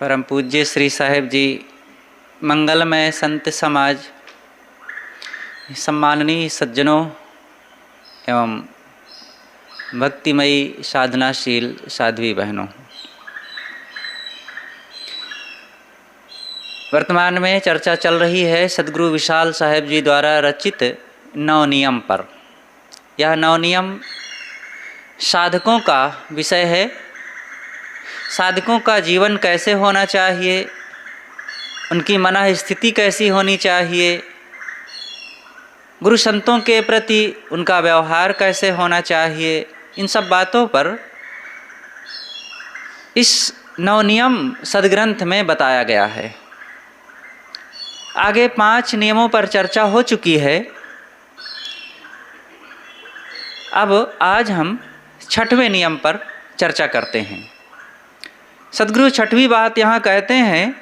परम पूज्य श्री साहेब जी, मंगलमय संत समाज, सम्माननीय सज्जनों एवं भक्तिमयी साधनाशील साध्वी बहनों, वर्तमान में चर्चा चल रही है सद्गुरु विशाल साहेब जी द्वारा रचित नवनियम पर। यह नवनियम साधकों का विषय है। साधकों का जीवन कैसे होना चाहिए, उनकी मन स्थिति कैसी होनी चाहिए, गुरु संतों के प्रति उनका व्यवहार कैसे होना चाहिए, इन सब बातों पर इस नवनियम सद्ग्रंथ में बताया गया है। आगे 5 नियमों पर चर्चा हो चुकी है। अब आज हम 6वें नियम पर चर्चा करते हैं। सद्गुरु 6वीं बात यहाँ कहते हैं,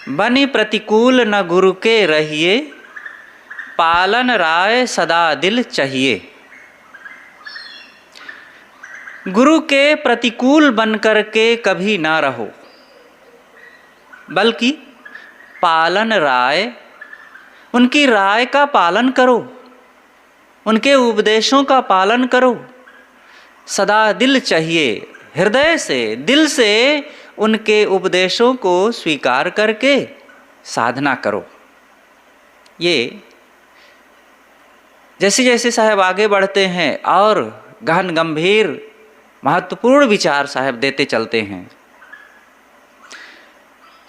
बनि प्रतिकूल न गुरु के रहिए, पालन राय सदा दिल चाहिए। गुरु के प्रतिकूल बनकर के कभी ना रहो, बल्कि पालन राय, उनकी राय का पालन करो, उनके उपदेशों का पालन करो। सदा दिल चाहिए, हृदय से, दिल से उनके उपदेशों को स्वीकार करके साधना करो। ये जैसे जैसे साहब आगे बढ़ते हैं और गहन गंभीर महत्वपूर्ण विचार साहब देते चलते हैं।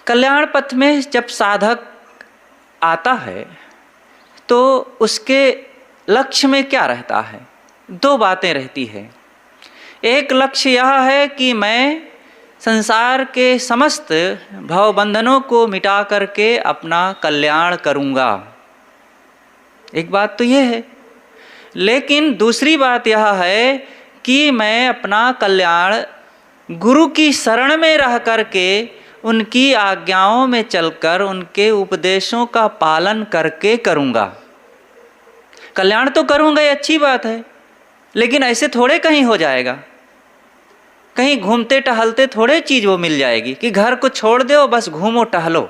कल्याण पथ में जब साधक आता है तो उसके लक्ष्य में क्या रहता है? 2 बातें रहती है। एक लक्ष्य यह है कि मैं संसार के समस्त भवबंधनों को मिटा करके अपना कल्याण करूँगा, एक बात तो ये है। लेकिन दूसरी बात यह है कि मैं अपना कल्याण गुरु की शरण में रह करके, उनकी आज्ञाओं में चलकर, उनके उपदेशों का पालन करके करूँगा। कल्याण तो करूँगा, ये अच्छी बात है, लेकिन ऐसे थोड़े कहीं हो जाएगा। कहीं घूमते टहलते थोड़े चीज़ वो मिल जाएगी कि घर को छोड़ दो, बस घूमो टहलो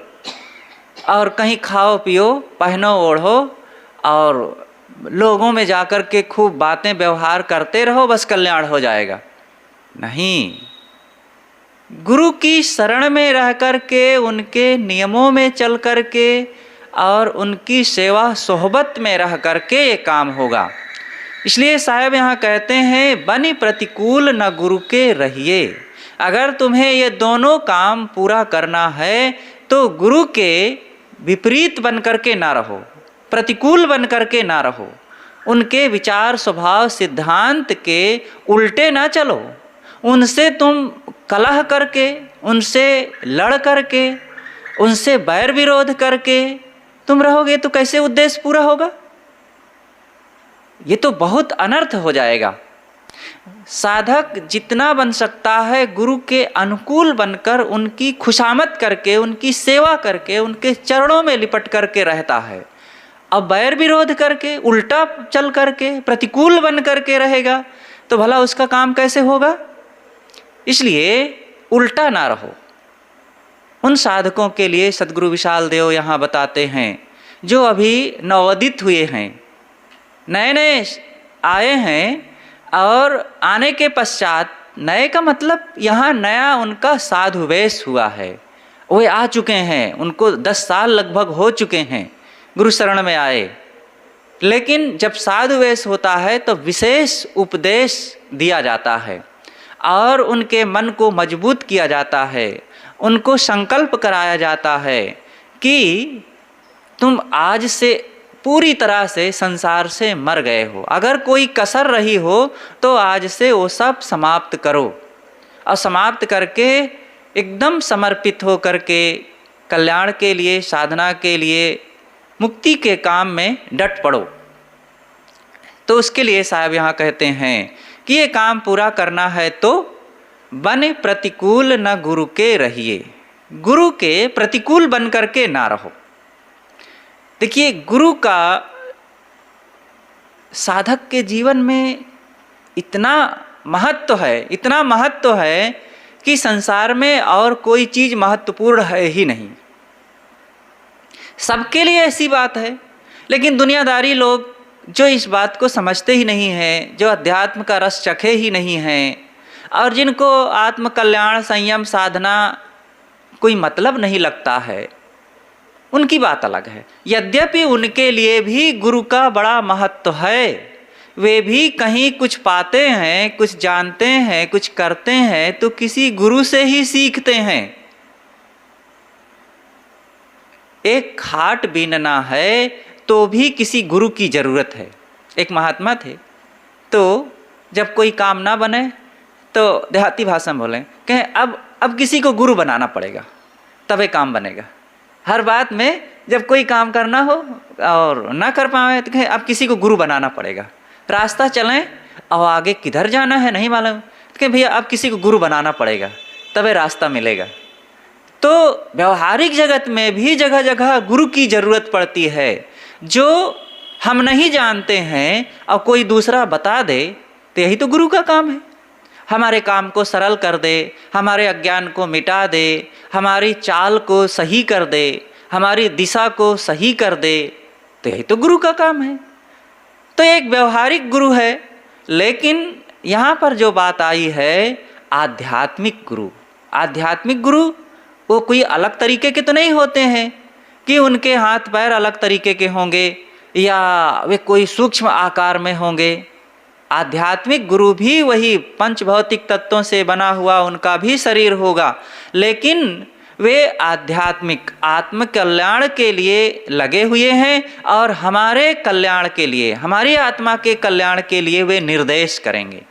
और कहीं खाओ पियो, पहनो ओढ़ो और लोगों में जाकर के खूब बातें व्यवहार करते रहो, बस कल्याण हो जाएगा। नहीं, गुरु की शरण में रह कर के, उनके नियमों में चल कर के और उनकी सेवा सोहबत में रह कर के ये काम होगा। इसलिए साहब यहाँ कहते हैं, बनि प्रतिकूल न गुरु के रहिए। अगर तुम्हें ये दोनों काम पूरा करना है तो गुरु के विपरीत बन कर के ना रहो, प्रतिकूल बन कर के ना रहो, उनके विचार स्वभाव सिद्धांत के उल्टे ना चलो। उनसे तुम कलह करके, उनसे लड़ करके, उनसे बैर विरोध करके तुम रहोगे तो कैसे उद्देश्य पूरा होगा? ये तो बहुत अनर्थ हो जाएगा। साधक जितना बन सकता है गुरु के अनुकूल बनकर, उनकी खुशामद करके, उनकी सेवा करके, उनके चरणों में लिपट करके रहता है। अब बैर विरोध करके, उल्टा चल करके, प्रतिकूल बन करके रहेगा तो भला उसका काम कैसे होगा? इसलिए उल्टा ना रहो। उन साधकों के लिए सद्गुरु विशाल देव यहाँ बताते हैं जो अभी नवोदित हुए हैं, नए नए आए हैं और आने के पश्चात, नए का मतलब यहाँ नया उनका साधु वेश हुआ है। वे आ चुके हैं, उनको 10 साल लगभग हो चुके हैं गुरु शरण में आए। लेकिन जब साधु वेश होता है तो विशेष उपदेश दिया जाता है और उनके मन को मजबूत किया जाता है, उनको संकल्प कराया जाता है कि तुम आज से पूरी तरह से संसार से मर गए हो। अगर कोई कसर रही हो तो आज से वो सब समाप्त करो और समाप्त करके एकदम समर्पित हो करके कल्याण के लिए, साधना के लिए, मुक्ति के काम में डट पड़ो। तो उसके लिए साहब यहाँ कहते हैं कि ये काम पूरा करना है तो बनि प्रतिकूल न गुरु के रहिए, गुरु के प्रतिकूल बन करके ना रहो। देखिए, गुरु का साधक के जीवन में इतना महत्व है, इतना महत्व है कि संसार में और कोई चीज़ महत्वपूर्ण है ही नहीं। सबके लिए ऐसी बात है, लेकिन दुनियादारी लोग जो इस बात को समझते ही नहीं हैं, जो अध्यात्म का रस चखे ही नहीं हैं, और जिनको आत्मकल्याण संयम साधना कोई मतलब नहीं लगता है, उनकी बात अलग है। यद्यपि उनके लिए भी गुरु का बड़ा महत्व है, वे भी कहीं कुछ पाते हैं, कुछ जानते हैं, कुछ करते हैं तो किसी गुरु से ही सीखते हैं। एक खाट बीनना है तो भी किसी गुरु की ज़रूरत है। एक महात्मा थे, तो जब कोई काम ना बने तो देहाती भाषा में बोलें, कहें अब किसी को गुरु बनाना पड़ेगा तभी काम बनेगा। हर बात में जब कोई काम करना हो और ना कर पाए तो कहें अब किसी को गुरु बनाना पड़ेगा। रास्ता चलें और आगे किधर जाना है नहीं मालूम, तो कहें भैया अब किसी को गुरु बनाना पड़ेगा तभी रास्ता मिलेगा। तो व्यवहारिक जगत में भी जगह जगह गुरु की ज़रूरत पड़ती है। जो हम नहीं जानते हैं और कोई दूसरा बता दे तो यही तो गुरु का काम है। हमारे काम को सरल कर दे, हमारे अज्ञान को मिटा दे, हमारी चाल को सही कर दे, हमारी दिशा को सही कर दे, तो यही तो गुरु का काम है। तो एक व्यवहारिक गुरु है, लेकिन यहाँ पर जो बात आई है आध्यात्मिक गुरु। आध्यात्मिक गुरु वो कोई अलग तरीके के तो नहीं होते हैं कि उनके हाथ पैर अलग तरीके के होंगे या वे कोई सूक्ष्म आकार में होंगे। आध्यात्मिक गुरु भी वही पंच भौतिक तत्वों से बना हुआ उनका भी शरीर होगा, लेकिन वे आध्यात्मिक आत्म कल्याण के लिए लगे हुए हैं और हमारे कल्याण के लिए, हमारी आत्मा के कल्याण के लिए वे निर्देश करेंगे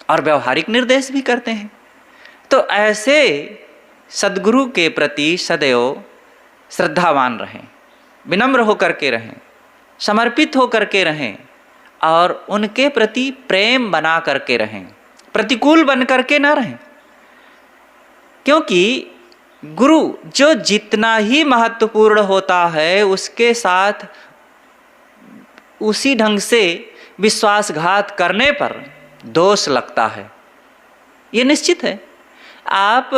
और व्यवहारिक निर्देश भी करते हैं। तो ऐसे सद्गुरु के प्रति सदैव श्रद्धावान रहें, विनम्र होकर के रहें, समर्पित होकर के रहें और उनके प्रति प्रेम बना करके रहें, प्रतिकूल बन करके ना रहें। क्योंकि गुरु जो जितना ही महत्वपूर्ण होता है उसके साथ उसी ढंग से विश्वासघात करने पर दोष लगता है, ये निश्चित है। आप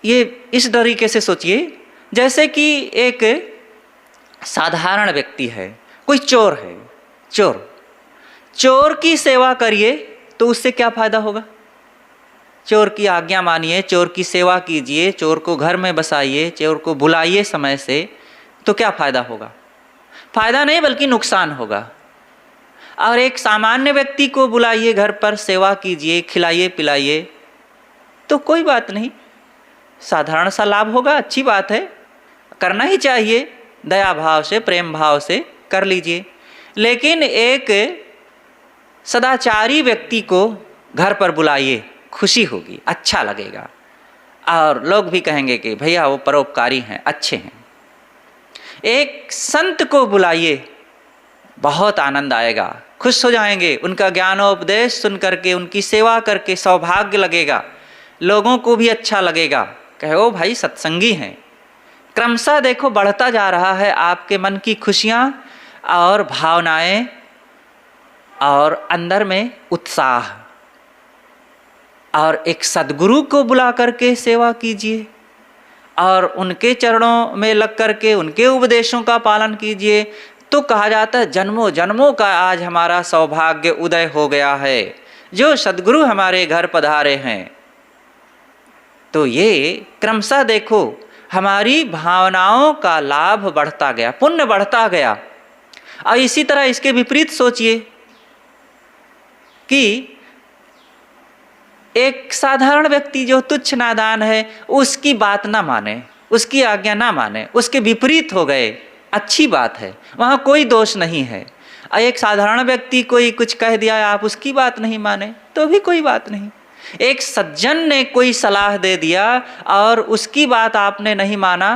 ये इस तरीके से सोचिए जैसे कि एक साधारण व्यक्ति है, कोई चोर है, चोर की सेवा करिए तो उससे क्या फायदा होगा? चोर की आज्ञा मानिए, चोर की सेवा कीजिए, चोर को घर में बसाइए, चोर को बुलाइए समय से, तो क्या फायदा होगा? फायदा नहीं बल्कि नुकसान होगा। और एक सामान्य व्यक्ति को बुलाइए घर पर, सेवा कीजिए, खिलाइए पिलाइए, तो कोई बात नहीं, साधारण सा लाभ होगा, अच्छी बात है, करना ही चाहिए, दया भाव से प्रेम भाव से कर लीजिए। लेकिन एक सदाचारी व्यक्ति को घर पर बुलाइए, खुशी होगी, अच्छा लगेगा और लोग भी कहेंगे कि भैया वो परोपकारी हैं, अच्छे हैं। एक संत को बुलाइए, बहुत आनंद आएगा, खुश हो जाएंगे, उनका ज्ञानोपदेश सुन करके, उनकी सेवा करके सौभाग्य लगेगा, लोगों को भी अच्छा लगेगा, कहो भाई सत्संगी हैं। क्रमशः देखो बढ़ता जा रहा है आपके मन की खुशियाँ और भावनाएं और अंदर में उत्साह। और एक सद्गुरु को बुला करके सेवा कीजिए और उनके चरणों में लग करके उनके उपदेशों का पालन कीजिए, तो कहा जाता है जन्मों जन्मों का आज हमारा सौभाग्य उदय हो गया है, जो सद्गुरु हमारे घर पधारे हैं। तो ये क्रमशः देखो हमारी भावनाओं का लाभ बढ़ता गया, पुण्य बढ़ता गया। और इसी तरह इसके विपरीत सोचिए कि एक साधारण व्यक्ति जो तुच्छ नादान है उसकी बात ना माने, उसकी आज्ञा ना माने, उसके विपरीत हो गए, अच्छी बात है, वहाँ कोई दोष नहीं है। और एक साधारण व्यक्ति कोई कुछ कह दिया, आप उसकी बात नहीं माने तो भी कोई बात नहीं। एक सज्जन ने कोई सलाह दे दिया और उसकी बात आपने नहीं माना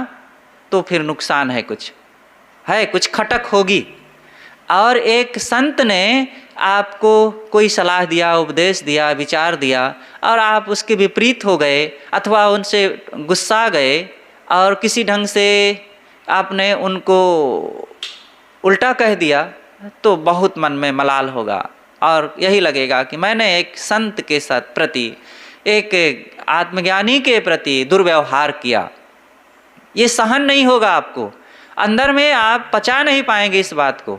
तो फिर नुकसान है, कुछ खटक होगी। और एक संत ने आपको कोई सलाह दिया, उपदेश दिया, विचार दिया और आप उसके विपरीत हो गए अथवा उनसे गुस्सा गए और किसी ढंग से आपने उनको उल्टा कह दिया, तो बहुत मन में मलाल होगा, और यही लगेगा कि मैंने एक संत के साथ प्रति, एक आत्मज्ञानी के प्रति दुर्व्यवहार किया। ये सहन नहीं होगा आपको, अंदर में आप पचा नहीं पाएंगे इस बात को।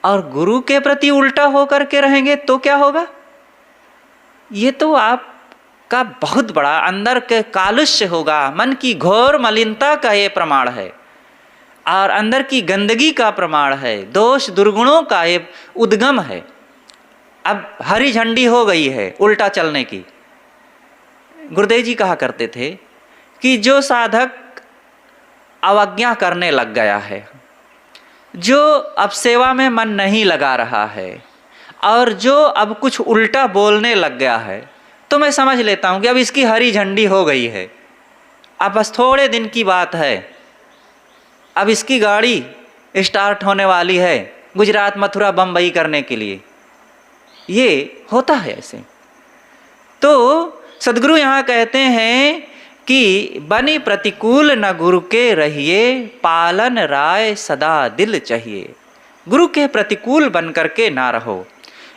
और गुरु के प्रति उल्टा होकर के रहेंगे तो क्या होगा? ये तो आपका बहुत बड़ा अंदर के कालुष्य होगा, मन की घोर मलिनता का ये प्रमाण है और अंदर की गंदगी का प्रमाण है, दोष दुर्गुणों का ये उद्गम है। अब हरी झंडी हो गई है उल्टा चलने की। गुरुदेव जी कहा करते थे कि जो साधक अवज्ञा करने लग गया है, जो अब सेवा में मन नहीं लगा रहा है और जो अब कुछ उल्टा बोलने लग गया है, तो मैं समझ लेता हूँ कि अब इसकी हरी झंडी हो गई है, अब बस थोड़े दिन की बात है, अब इसकी गाड़ी स्टार्ट होने वाली है गुजरात मथुरा बम्बई करने के लिए। ये होता है ऐसे। तो सदगुरु यहाँ कहते हैं कि बनी प्रतिकूल न गुरु के रहिए, पालन राय सदा दिल चाहिए। गुरु के प्रतिकूल बन करके ना रहो।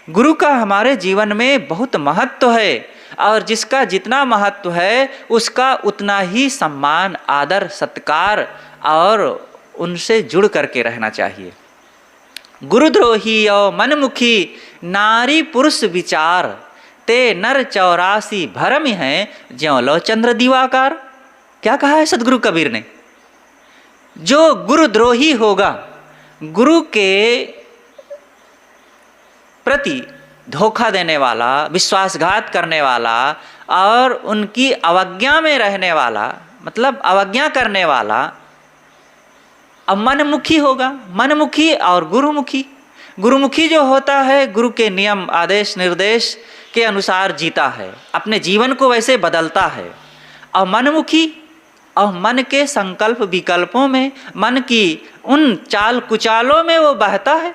गुरु का हमारे जीवन में बहुत महत्व है और जिसका जितना महत्व है उसका उतना ही सम्मान, आदर, सत्कार और उनसे जुड़ करके रहना चाहिए। गुरुद्रोही और मनमुखी नारी पुरुष विचार, ते नर 84 भरम हैं ज्यों लो चंद्र दिवाकार। क्या कहा है सदगुरु कबीर ने? जो गुरुद्रोही होगा, गुरु के प्रति धोखा देने वाला, विश्वासघात करने वाला और उनकी अवज्ञा में रहने वाला, मतलब अवज्ञा करने वाला, अब मनमुखी होगा। मनमुखी और गुरुमुखी। गुरुमुखी जो होता है गुरु के नियम आदेश निर्देश के अनुसार जीता है, अपने जीवन को वैसे बदलता है। और मनमुखी और मन के संकल्प विकल्पों में, मन की उन चाल कुचालों में वो बहता है।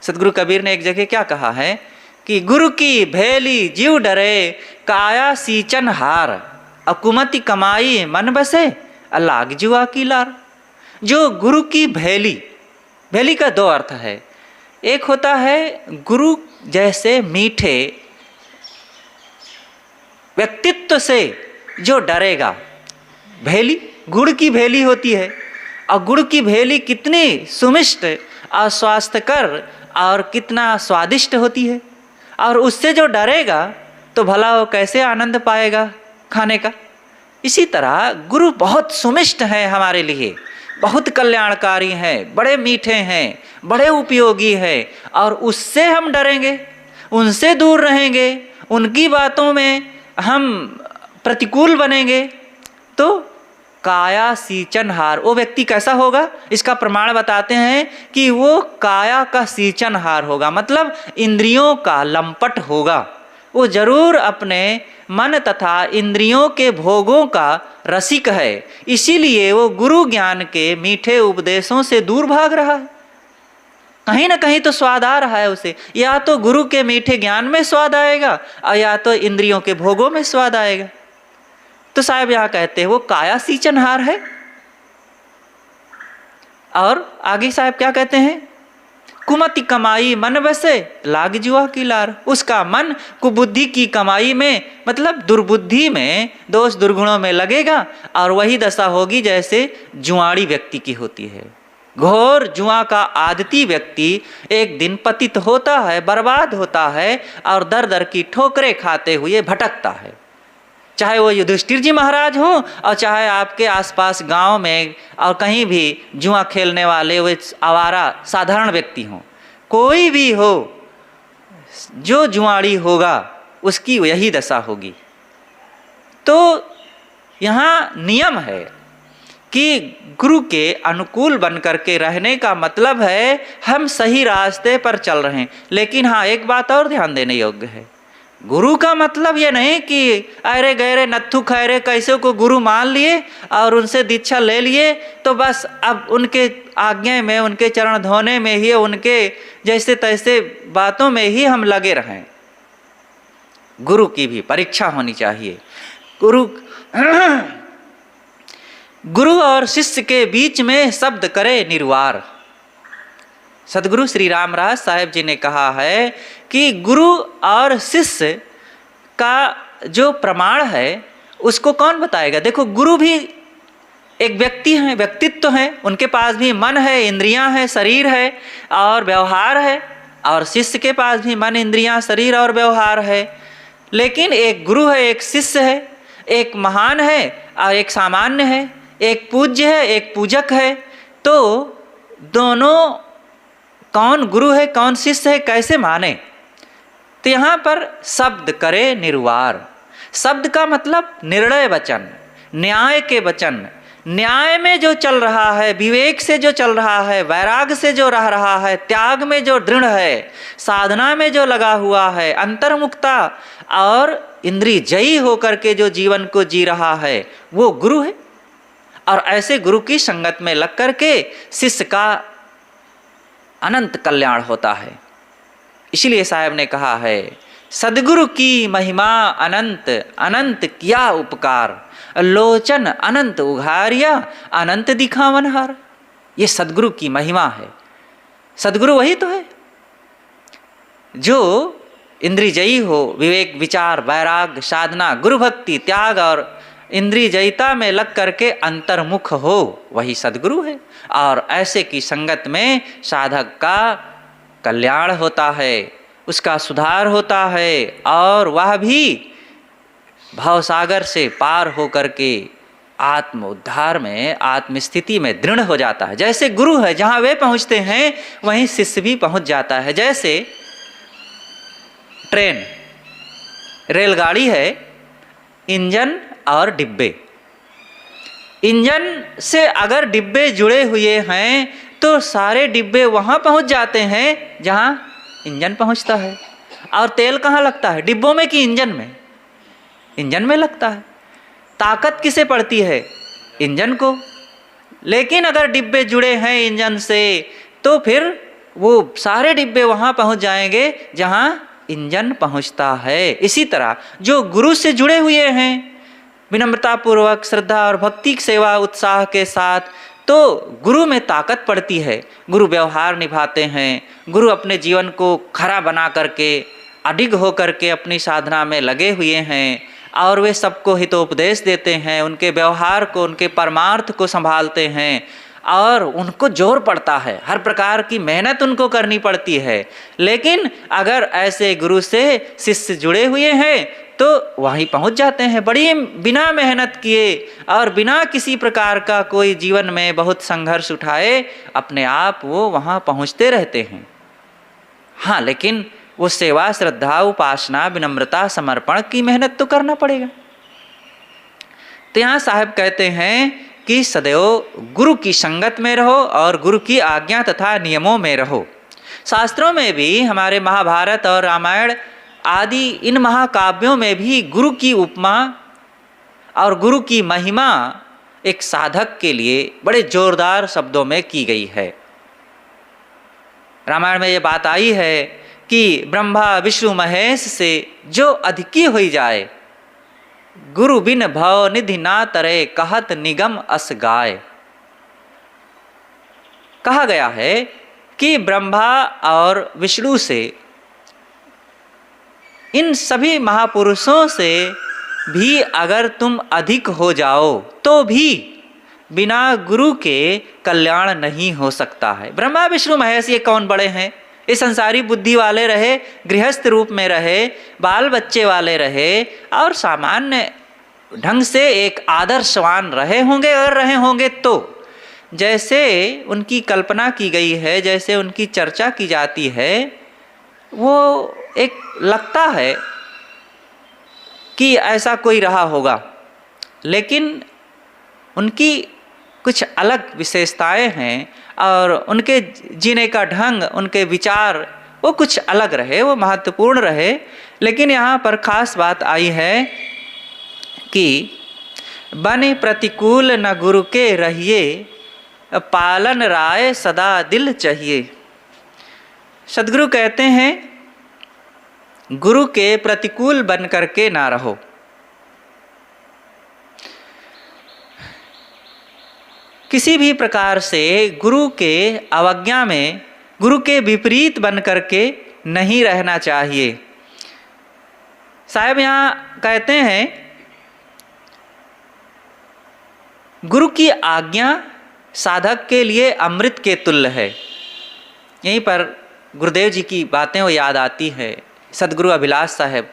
सदगुरु कबीर ने एक जगह क्या कहा है कि गुरु की भेली जीव डरे, काया सींचन हार, अकुमति कमाई मन बसे, अलाग जुआ की लार। जो गुरु की भेली, भेली का दो अर्थ है। एक होता है गुरु जैसे मीठे व्यक्तित्व से जो डरेगा, भेली गुड़ की भेली होती है और गुड़ की भेली कितनी सुमिष्ट और स्वास्थ्यकर और कितना स्वादिष्ट होती है, और उससे जो डरेगा तो भला वो कैसे आनंद पाएगा खाने का। इसी तरह गुरु बहुत सुमिष्ट है हमारे लिए, बहुत कल्याणकारी हैं, बड़े मीठे हैं, बड़े उपयोगी हैं, और उससे हम डरेंगे, उनसे दूर रहेंगे, उनकी बातों में हम प्रतिकूल बनेंगे तो काया सींचनहार वो व्यक्ति कैसा होगा? इसका प्रमाण बताते हैं कि वो काया का सींचनहार होगा, मतलब इंद्रियों का लंपट होगा। वो जरूर अपने मन तथा इंद्रियों के भोगों का रसिक है, इसीलिए वो गुरु ज्ञान के मीठे उपदेशों से दूर भाग रहा है। कहीं ना कहीं तो स्वाद आ रहा है उसे, या तो गुरु के मीठे ज्ञान में स्वाद आएगा और या तो इंद्रियों के भोगों में स्वाद आएगा। तो साहब यहाँ कहते हैं वो काया सींचनहार है। और आगे साहब क्या कहते हैं? कुमति कमाई मन बसे, लाग जुआ की लार। उसका मन कुबुद्धि की कमाई में, मतलब दुर्बुद्धि में, दोष दुर्गुणों में लगेगा और वही दशा होगी जैसे जुआड़ी व्यक्ति की होती है। घोर जुआ का आदती व्यक्ति एक दिन पतित होता है, बर्बाद होता है और दर दर की ठोकरें खाते हुए भटकता है। चाहे वो युधिष्ठिर जी महाराज हो और चाहे आपके आसपास गांव में और कहीं भी जुआ खेलने वाले वे आवारा साधारण व्यक्ति हों, कोई भी हो, जो जुआड़ी होगा उसकी यही दशा होगी। तो यहाँ नियम है कि गुरु के अनुकूल बन करके रहने का मतलब है हम सही रास्ते पर चल रहे हैं। लेकिन हाँ, एक बात और ध्यान देने योग्य है, गुरु का मतलब ये नहीं कि अरे गहरे नत्थु खैरे कैसे को गुरु मान लिए और उनसे दीक्षा ले लिए तो बस अब उनके आज्ञा में, उनके चरण धोने में ही, उनके जैसे तैसे बातों में ही हम लगे रहें। गुरु की भी परीक्षा होनी चाहिए। गुरु और शिष्य के बीच में शब्द करे निर्वार। सदगुरु श्री रामराज साहेब जी ने कहा है कि गुरु और शिष्य का जो प्रमाण है उसको कौन बताएगा। देखो, गुरु भी एक व्यक्ति है, व्यक्तित्व है, उनके पास भी मन है, इंद्रियां हैं, शरीर है और व्यवहार है, और शिष्य के पास भी मन, इंद्रियां, शरीर और व्यवहार है। लेकिन एक गुरु है, एक शिष्य है, एक महान है और एक सामान्य है, एक पूज्य है, एक पूजक है। तो दोनों कौन गुरु है, कौन शिष्य है, कैसे माने? तो यहाँ पर शब्द करे निर्वार। शब्द का मतलब निर्णय वचन, न्याय के वचन। न्याय में जो चल रहा है, विवेक से जो चल रहा है, वैराग्य से जो रह रहा है, त्याग में जो दृढ़ है, साधना में जो लगा हुआ है, अंतर्मुखता और इंद्रिय जयी होकर के जो जीवन को जी रहा है, वो गुरु है। और ऐसे गुरु की संगत में लग करके शिष्य का अनंत कल्याण होता है। इसीलिए साहब ने कहा है, सदगुरु की महिमा अनंत, अनंत किया उपकार, लोचन अनंत उघारिया, अनंत दिखावन हार। ये सदगुरु की महिमा है। सदगुरु वही तो है जो इंद्रियजयी हो, विवेक, विचार, वैराग्य, साधना, गुरु भक्ति, त्याग और इंद्रियजयिता में लग करके अंतर्मुख हो, वही सदगुरु है। और ऐसे की संगत में साधक का कल्याण होता है, उसका सुधार होता है, और वह भी भावसागर से पार होकर के आत्म उद्धार में, आत्मस्थिति में दृढ़ हो जाता है। जैसे गुरु है, जहाँ वे पहुँचते हैं वहीं शिष्य भी पहुँच जाता है। जैसे ट्रेन, रेलगाड़ी है, इंजन और डिब्बे। इंजन से अगर डिब्बे जुड़े हुए हैं तो सारे डिब्बे वहाँ पहुँच जाते हैं जहाँ इंजन पहुँचता है। और तेल कहाँ लगता है, डिब्बों में कि इंजन में? इंजन में लगता है। ताकत किसे पड़ती है? इंजन को। लेकिन अगर डिब्बे जुड़े हैं इंजन से तो फिर वो सारे डिब्बे वहाँ पहुँच जाएंगे जहाँ इंजन पहुँचता है। इसी तरह जो गुरु से जुड़े हुए हैं विनम्रता पूर्वक, श्रद्धा और भक्ति सेवा उत्साह के साथ, तो गुरु में ताकत पड़ती है। गुरु व्यवहार निभाते हैं, गुरु अपने जीवन को खरा बना करके अडिग होकर के अपनी साधना में लगे हुए हैं, और वे सबको हितोपदेश देते हैं, उनके व्यवहार को, उनके परमार्थ को संभालते हैं, और उनको जोर पड़ता है, हर प्रकार की मेहनत उनको करनी पड़ती है। लेकिन अगर ऐसे गुरु से शिष्य जुड़े हुए हैं तो वहीं पहुंच जाते हैं, बड़ी बिना मेहनत किए और बिना किसी प्रकार का कोई जीवन में बहुत संघर्ष उठाए, अपने आप वो वहाँ पहुँचते रहते हैं। हाँ, लेकिन वो सेवा, श्रद्धा, उपासना, विनम्रता, समर्पण की मेहनत तो करना पड़ेगा। तो यहाँ साहब कहते हैं कि सदैव गुरु की संगत में रहो और गुरु की आज्ञा तथा नियमों में रहो। शास्त्रों में भी, हमारे महाभारत और रामायण आदि इन महाकाव्यों में भी गुरु की उपमा और गुरु की महिमा एक साधक के लिए बड़े जोरदार शब्दों में की गई है। रामायण में ये बात आई है कि ब्रह्मा विष्णु महेश से जो अधिकी हुई जाए, गुरु बिन भव निधि ना तरे, कहत निगम अस गाय। कहा गया है कि ब्रह्मा और विष्णु से, इन सभी महापुरुषों से भी अगर तुम अधिक हो जाओ तो भी बिना गुरु के कल्याण नहीं हो सकता है। ब्रह्मा विष्णु महेश ये कौन बड़े हैं? ये संसारी बुद्धि वाले रहे, गृहस्थ रूप में रहे, बाल बच्चे वाले रहे, और सामान्य ढंग से एक आदर्शवान रहे होंगे। अगर रहे होंगे तो जैसे उनकी कल्पना की गई है, जैसे उनकी चर्चा की जाती है, वो एक लगता है कि ऐसा कोई रहा होगा, लेकिन उनकी कुछ अलग विशेषताएं हैं और उनके जीने का ढंग, उनके विचार वो कुछ अलग रहे, वो महत्वपूर्ण रहे। लेकिन यहाँ पर खास बात आई है कि बने प्रतिकूल न गुरु के रहिए, पालन राय सदा दिल चाहिए। सदगुरु कहते हैं गुरु के प्रतिकूल बन करके ना रहो। किसी भी प्रकार से गुरु के अवज्ञा में गुरु के विपरीत बन करके नहीं रहना चाहिए। साहब यहाँ कहते हैं, गुरु की आज्ञा साधक के लिए अमृत के तुल्य है। यहीं पर गुरुदेव जी की बातें वो याद आती है। सद्गुरु अभिलाष साहब,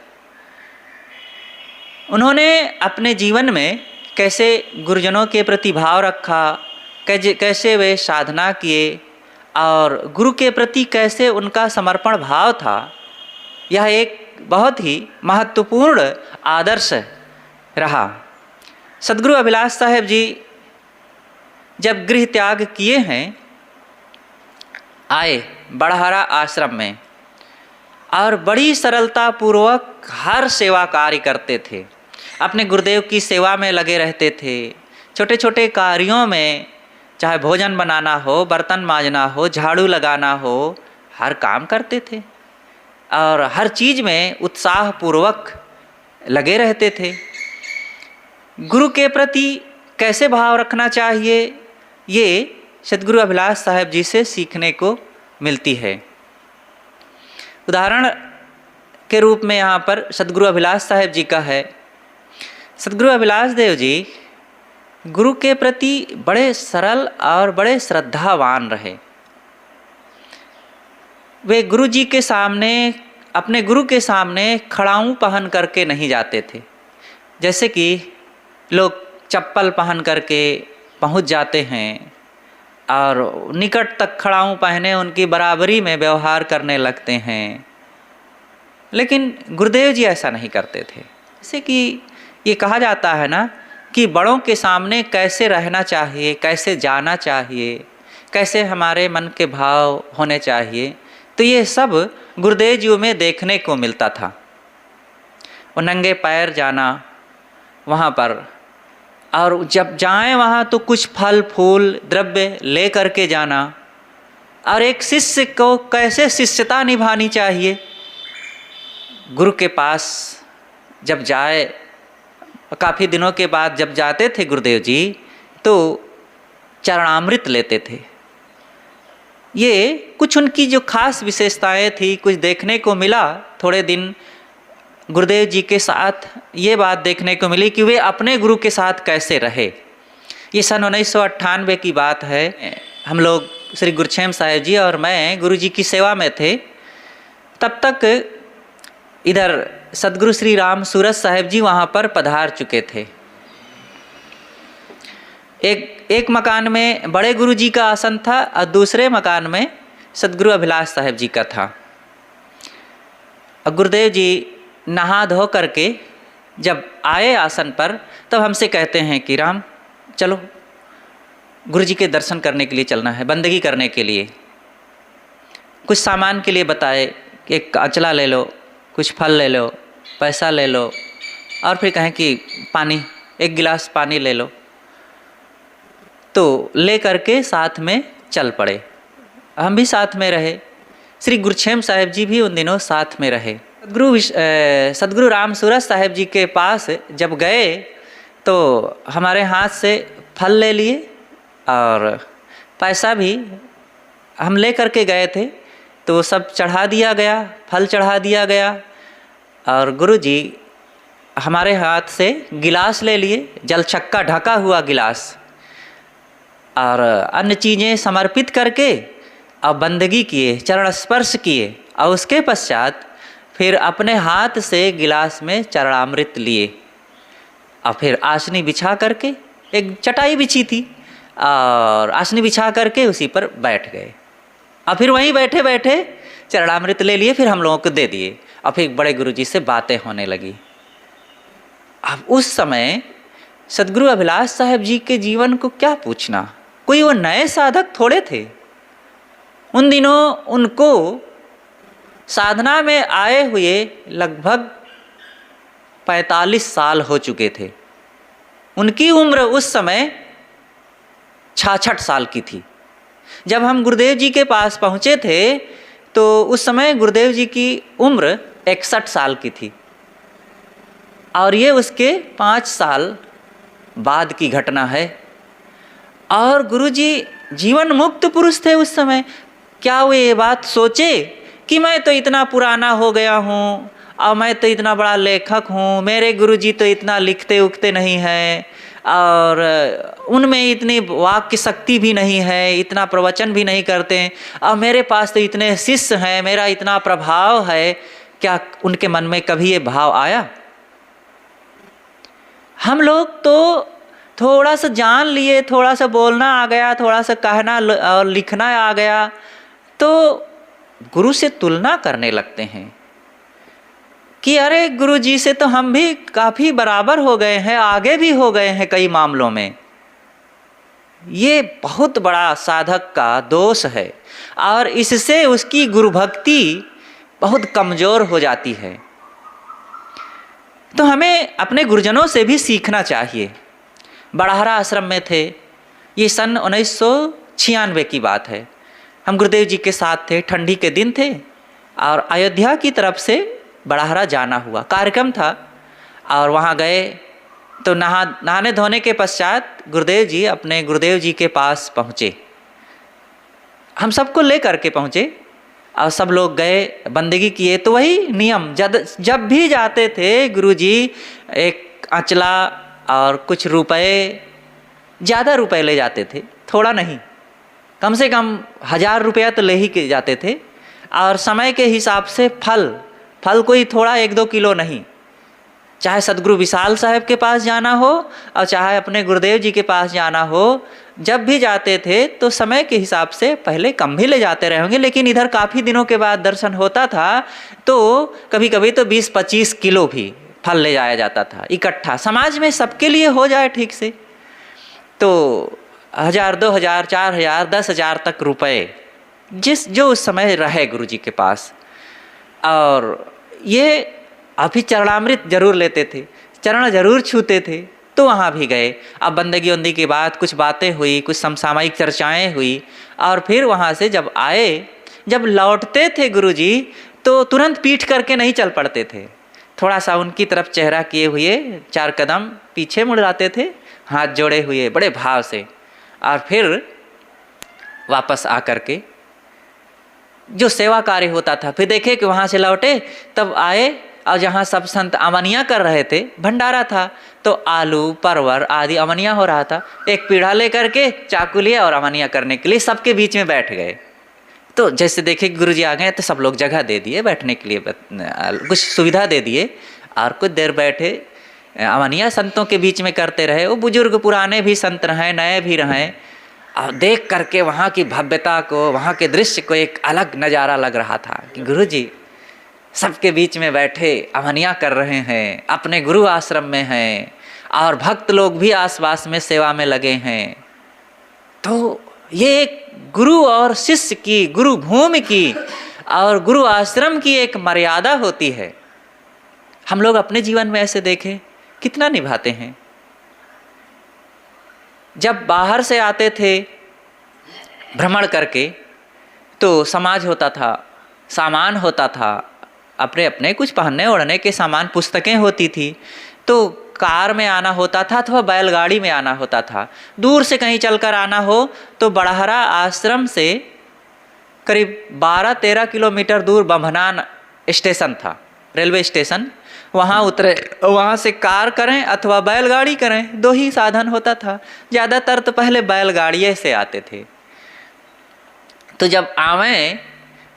उन्होंने अपने जीवन में कैसे गुरुजनों के प्रति भाव रखा, कैसे वे साधना किए और गुरु के प्रति कैसे उनका समर्पण भाव था, यह एक बहुत ही महत्वपूर्ण आदर्श रहा। सद्गुरु अभिलाष साहब जी जब गृह त्याग किए हैं, आए बड़हरा आश्रम में और बड़ी सरलता पूर्वक हर सेवा कार्य करते थे। अपने गुरुदेव की सेवा में लगे रहते थे। छोटे छोटे कार्यों में, चाहे भोजन बनाना हो, बर्तन मांजना हो, झाड़ू लगाना हो, हर काम करते थे और हर चीज़ में उत्साहपूर्वक लगे रहते थे। गुरु के प्रति कैसे भाव रखना चाहिए, ये सद्गुरु अभिलाष साहब जी से सीखने को मिलती है। उदाहरण के रूप में यहाँ पर सद्गुरु अभिलाष साहब जी का है। सद्गुरु अभिलाष देव जी गुरु के प्रति बड़े सरल और बड़े श्रद्धावान रहे। वे गुरु जी के सामने, अपने गुरु के सामने खड़ाऊँ पहन करके नहीं जाते थे। जैसे कि लोग चप्पल पहन करके पहुंच जाते हैं और निकट तक खड़ाऊँ पहने उनकी बराबरी में व्यवहार करने लगते हैं, लेकिन गुरुदेव जी ऐसा नहीं करते थे। जैसे कि ये कहा जाता है ना कि बड़ों के सामने कैसे रहना चाहिए, कैसे जाना चाहिए, कैसे हमारे मन के भाव होने चाहिए, तो ये सब गुरुदेव जी में देखने को मिलता था। वो नंगे पैर जाना वहाँ पर, और जब जाएं वहाँ तो कुछ फल फूल द्रव्य ले करके जाना, और एक शिष्य को कैसे शिष्यता निभानी चाहिए। गुरु के पास जब जाए, काफ़ी दिनों के बाद जब जाते थे गुरुदेव जी, तो चरणामृत लेते थे। ये कुछ उनकी जो खास विशेषताएं थी, कुछ देखने को मिला। थोड़े दिन गुरुदेव जी के साथ ये बात देखने को मिली कि वे अपने गुरु के साथ कैसे रहे। ये सन 1998 की बात है। हम लोग श्री गुरछेम साहिब जी और मैं गुरु जी की सेवा में थे। तब तक इधर सद्गुरु श्री राम सूरत साहिब जी वहाँ पर पधार चुके थे। एक मकान में बड़े गुरु जी का आसन था और दूसरे मकान में सद्गुरु अभिलाष साहिब जी का था। और गुरुदेव जी नहा धो करके जब आए आसन पर, तब हमसे कहते हैं कि राम चलो गुरु जी के दर्शन करने के लिए चलना है, बंदगी करने के लिए। कुछ सामान के लिए बताए कि एक अचला ले लो, कुछ फल ले लो, पैसा ले लो, और फिर कहें कि पानी, एक गिलास पानी ले लो। तो ले करके साथ में चल पड़े। हम भी साथ में रहे। श्री गुरछेम साहिब जी भी उन दिनों साथ में रहे। सद्गुरु राम सूरत साहिब जी के पास जब गए तो हमारे हाथ से फल ले लिए और पैसा भी हम ले करके गए थे, तो सब चढ़ा दिया गया, फल चढ़ा दिया गया। और गुरु जी हमारे हाथ से गिलास ले लिए, जल छक्का ढका हुआ गिलास, और अन्य चीज़ें समर्पित करके और बंदगी किए, चरण स्पर्श किए, और उसके पश्चात फिर अपने हाथ से गिलास में चरणामृत लिए और फिर आसनी बिछा करके, एक चटाई बिछी थी और आसनी बिछा करके उसी पर बैठ गए। और फिर वहीं बैठे बैठे चरणामृत ले लिए, फिर हम लोगों को दे दिए और फिर बड़े गुरु जी से बातें होने लगी। अब उस समय सद्गुरु अभिलाष साहब जी के जीवन को क्या पूछना, कोई वो नए साधक थोड़े थे। उन दिनों उनको साधना में आए हुए लगभग 45 साल हो चुके थे। उनकी उम्र उस समय 66 साल की थी। जब हम गुरुदेव जी के पास पहुँचे थे तो उस समय गुरुदेव जी की उम्र 61 साल की थी, और ये उसके 5 साल बाद की घटना है। और गुरु जी जीवन मुक्त पुरुष थे उस समय। क्या वो ये बात सोचे कि मैं तो इतना पुराना हो गया हूँ और मैं तो इतना बड़ा लेखक हूँ, मेरे गुरुजी तो इतना लिखते उखते नहीं हैं और उनमें इतनी वाक्य शक्ति भी नहीं है, इतना प्रवचन भी नहीं करते हैं, और मेरे पास तो इतने शिष्य हैं, मेरा इतना प्रभाव है। क्या उनके मन में कभी ये भाव आया? हम लोग तो थोड़ा सा जान लिए, थोड़ा सा बोलना आ गया, थोड़ा सा कहना और लिखना आ गया, तो गुरु से तुलना करने लगते हैं कि अरे गुरु जी से तो हम भी काफ़ी बराबर हो गए हैं, आगे भी हो गए हैं कई मामलों में। ये बहुत बड़ा साधक का दोष है और इससे उसकी गुरु भक्ति बहुत कमज़ोर हो जाती है। तो हमें अपने गुरुजनों से भी सीखना चाहिए। बड़हरा आश्रम में थे, ये सन 1996 की बात है। हम गुरुदेव जी के साथ थे, ठंडी के दिन थे और अयोध्या की तरफ से बड़हरा जाना हुआ, कार्यक्रम था और वहाँ गए तो नहाने धोने के पश्चात गुरुदेव जी अपने गुरुदेव जी के पास पहुँचे। हम सबको ले करके पहुँचे और सब लोग गए, बंदगी किए। तो वही नियम, जब भी जाते थे गुरुजी एक अचला और कुछ रुपए, ज़्यादा रुपए ले जाते थे, थोड़ा नहीं, कम से कम 1000 रुपया तो ले ही के जाते थे। और समय के हिसाब से फल कोई थोड़ा 1-2 किलो नहीं, चाहे सदगुरु विशाल साहब के पास जाना हो और चाहे अपने गुरुदेव जी के पास जाना हो, जब भी जाते थे तो समय के हिसाब से पहले कम भी ले जाते रहे होंगे, लेकिन इधर काफ़ी दिनों के बाद दर्शन होता था तो कभी कभी तो 20-25 किलो भी फल ले जाया जाता था इकट्ठा, समाज में सबके लिए हो जाए ठीक से। तो 1000, 2000, 4000, 10,000 तक रुपए जो उस समय रहे गुरु जी के पास। और ये अभी चरणामृत जरूर लेते थे, चरण जरूर छूते थे। तो वहाँ भी गए। अब बंदगी उंदी के बाद कुछ बातें हुई, कुछ समसामयिक चर्चाएं हुई और फिर वहाँ से जब आए, जब लौटते थे गुरुजी तो तुरंत पीठ करके नहीं चल पड़ते थे, थोड़ा सा उनकी तरफ चेहरा किए हुए 4 कदम पीछे मुड़ जाते थे, हाथ जोड़े हुए बड़े भाव से, और फिर वापस आकर के जो सेवा कार्य होता था, फिर देखे कि वहाँ से लौटे तब आए और जहाँ सब संत अमनिया कर रहे थे, भंडारा था, तो आलू परवर आदि अमनिया हो रहा था। एक पीढ़ा लेकर के चाकू लिया और अमनिया करने के लिए सबके बीच में बैठ गए। तो जैसे देखे गुरुजी आ गए तो सब लोग जगह दे दिए बैठने के लिए, कुछ सुविधा दे दिए और कुछ देर बैठे अमनिया संतों के बीच में करते रहे। वो बुजुर्ग पुराने भी संत रहे, नए भी रहे, और देख करके वहाँ की भव्यता को, वहाँ के दृश्य को एक अलग नज़ारा लग रहा था कि गुरुजी सबके बीच में बैठे अमनिया कर रहे हैं, अपने गुरु आश्रम में हैं और भक्त लोग भी आसपास में सेवा में लगे हैं। तो ये एक गुरु और शिष्य की, गुरु भूमि की और गुरु आश्रम की एक मर्यादा होती है। हम लोग अपने जीवन में ऐसे देखें कितना निभाते हैं। जब बाहर से आते थे भ्रमण करके तो समाज होता था, सामान होता था, अपने अपने कुछ पहनने ओढ़ने के सामान, पुस्तकें होती थी, तो कार में आना होता था अथवा बैलगाड़ी में आना होता था। दूर से कहीं चलकर आना हो तो बड़हरा आश्रम से करीब 12-13 किलोमीटर दूर बम्भनान स्टेशन था, रेलवे स्टेशन, वहाँ उतरे, वहाँ से कार करें अथवा बैलगाड़ी करें, 2 ही साधन होता था। ज़्यादातर तो पहले बैलगाड़िए से आते थे। तो जब आवें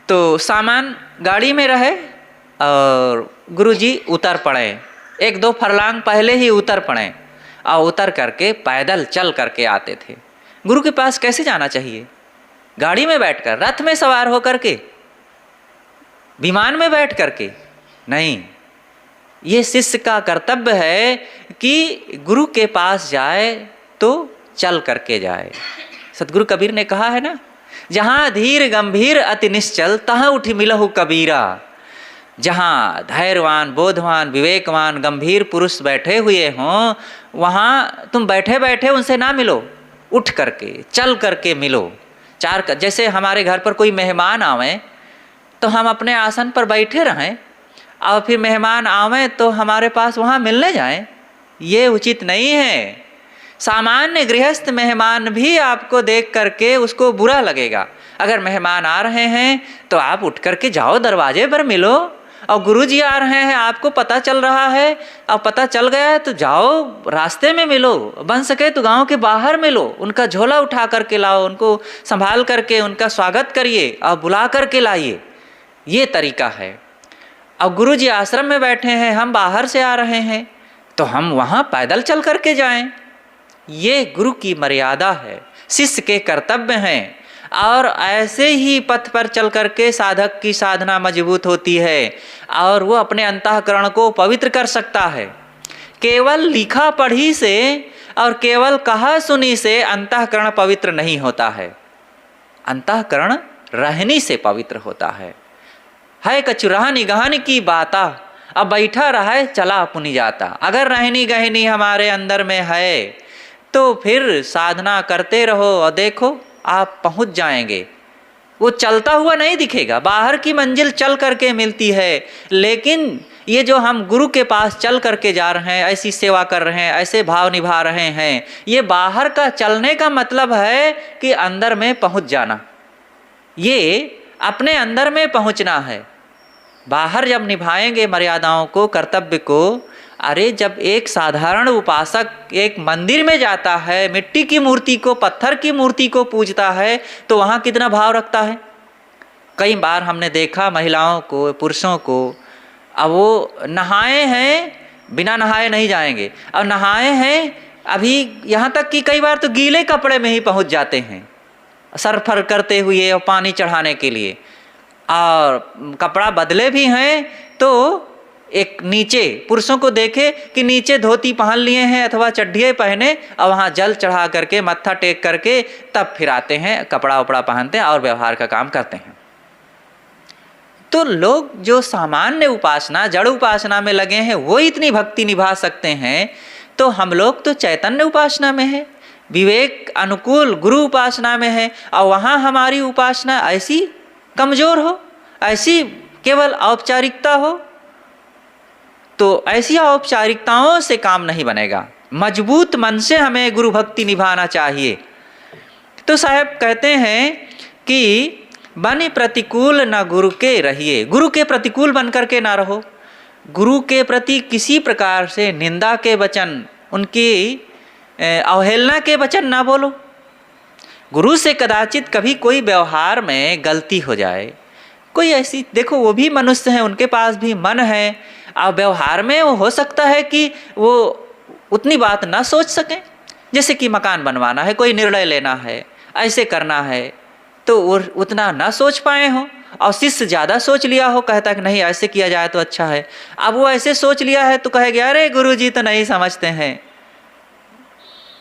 तो सामान गाड़ी में रहे और गुरुजी उतर पड़े, 1-2 फरलांग पहले ही उतर पड़े और उतर करके पैदल चल करके आते थे। गुरु के पास कैसे जाना चाहिए? गाड़ी में बैठकर, रथ में सवार होकर के, विमान में बैठ करके नहीं। ये शिष्य का कर्तव्य है कि गुरु के पास जाए तो चल करके जाए। सतगुरु कबीर ने कहा है ना, जहाँ धीर गंभीर अति निश्चल तहाँ उठ मिलहु कबीरा। जहाँ धैर्यवान, बोधवान, विवेकवान, गंभीर पुरुष बैठे हुए हों, वहाँ तुम बैठे बैठे उनसे ना मिलो, उठ करके चल करके मिलो। जैसे हमारे घर पर कोई मेहमान आवें तो हम अपने आसन पर बैठे रहें और फिर मेहमान आवें तो हमारे पास वहाँ मिलने जाएं, ये उचित नहीं है। सामान्य गृहस्थ मेहमान भी आपको देख करके उसको बुरा लगेगा। अगर मेहमान आ रहे हैं तो आप उठ करके जाओ, दरवाजे पर मिलो। और गुरुजी आ रहे हैं, आपको पता चल रहा है, अब पता चल गया है तो जाओ रास्ते में मिलो, बन सके तो गांव के बाहर मिलो, उनका झोला उठा करके लाओ, उनको संभाल करके उनका स्वागत करिए और बुला करके लाइए। ये तरीका है। अब गुरुजी आश्रम में बैठे हैं, हम बाहर से आ रहे हैं तो हम वहाँ पैदल चल करके जाएं। ये गुरु की मर्यादा है, शिष्य के कर्तव्य हैं। और ऐसे ही पथ पर चल करके साधक की साधना मजबूत होती है और वो अपने अंतःकरण को पवित्र कर सकता है। केवल लिखा पढ़ी से और केवल कहा सुनी से अंतःकरण पवित्र नहीं होता है। अंतःकरण रहनी से पवित्र होता है कछु रहनी गहनी की बाता, अब बैठा रहे चला अपनी जाता। अगर रहनी गहनी हमारे अंदर में है तो फिर साधना करते रहो और देखो आप पहुंच जाएंगे। वो चलता हुआ नहीं दिखेगा, बाहर की मंजिल चल करके मिलती है, लेकिन ये जो हम गुरु के पास चल करके जा रहे हैं, ऐसी सेवा कर रहे हैं, ऐसे भाव निभा रहे हैं, ये बाहर का चलने का मतलब है कि अंदर में पहुंच जाना, ये अपने अंदर में पहुंचना है। बाहर जब निभाएंगे मर्यादाओं को, कर्तव्य को, अरे जब एक साधारण उपासक एक मंदिर में जाता है, मिट्टी की मूर्ति को, पत्थर की मूर्ति को पूजता है तो वहाँ कितना भाव रखता है। कई बार हमने देखा महिलाओं को, पुरुषों को, अब वो नहाए हैं, बिना नहाए नहीं जाएंगे, और नहाए हैं अभी यहाँ तक कि कई बार तो गीले कपड़े में ही पहुँच जाते हैं सरफर करते हुए और पानी चढ़ाने के लिए, और कपड़ा बदले भी हैं तो एक नीचे पुरुषों को देखे कि नीचे धोती पहन लिए हैं अथवा चड्ढिए पहने और वहाँ जल चढ़ा करके मत्था टेक करके तब फिर आते हैं, कपड़ा उपड़ा पहनते हैं और व्यवहार का काम करते हैं। तो लोग जो सामान्य उपासना, जड़ उपासना में लगे हैं वो इतनी भक्ति निभा सकते हैं, तो हम लोग तो चैतन्य उपासना में है, विवेक अनुकूल गुरु उपासना में है, और वहाँ हमारी उपासना ऐसी कमज़ोर हो, ऐसी केवल औपचारिकता हो, तो ऐसी औपचारिकताओं से काम नहीं बनेगा। मजबूत मन से हमें गुरु भक्ति निभाना चाहिए। तो साहब कहते हैं कि बने प्रतिकूल न गुरु के रहिए, गुरु के प्रतिकूल बन करके ना रहो, गुरु के प्रति किसी प्रकार से निंदा के वचन, उनकी अवहेलना के वचन ना बोलो। गुरु से कदाचित कभी कोई व्यवहार में गलती हो जाए, कोई ऐसी, देखो वो भी मनुष्य हैं, उनके पास भी मन है, और व्यवहार में वो हो सकता है कि वो उतनी बात ना सोच सकें। जैसे कि मकान बनवाना है, कोई निर्णय लेना है, ऐसे करना है, तो वो उतना ना सोच पाए हों, और शिष्य ज़्यादा सोच लिया हो, कहता है कि नहीं ऐसे किया जाए तो अच्छा है। अब वो ऐसे सोच लिया है तो कहेगा अरे गुरुजी तो नहीं समझते हैं।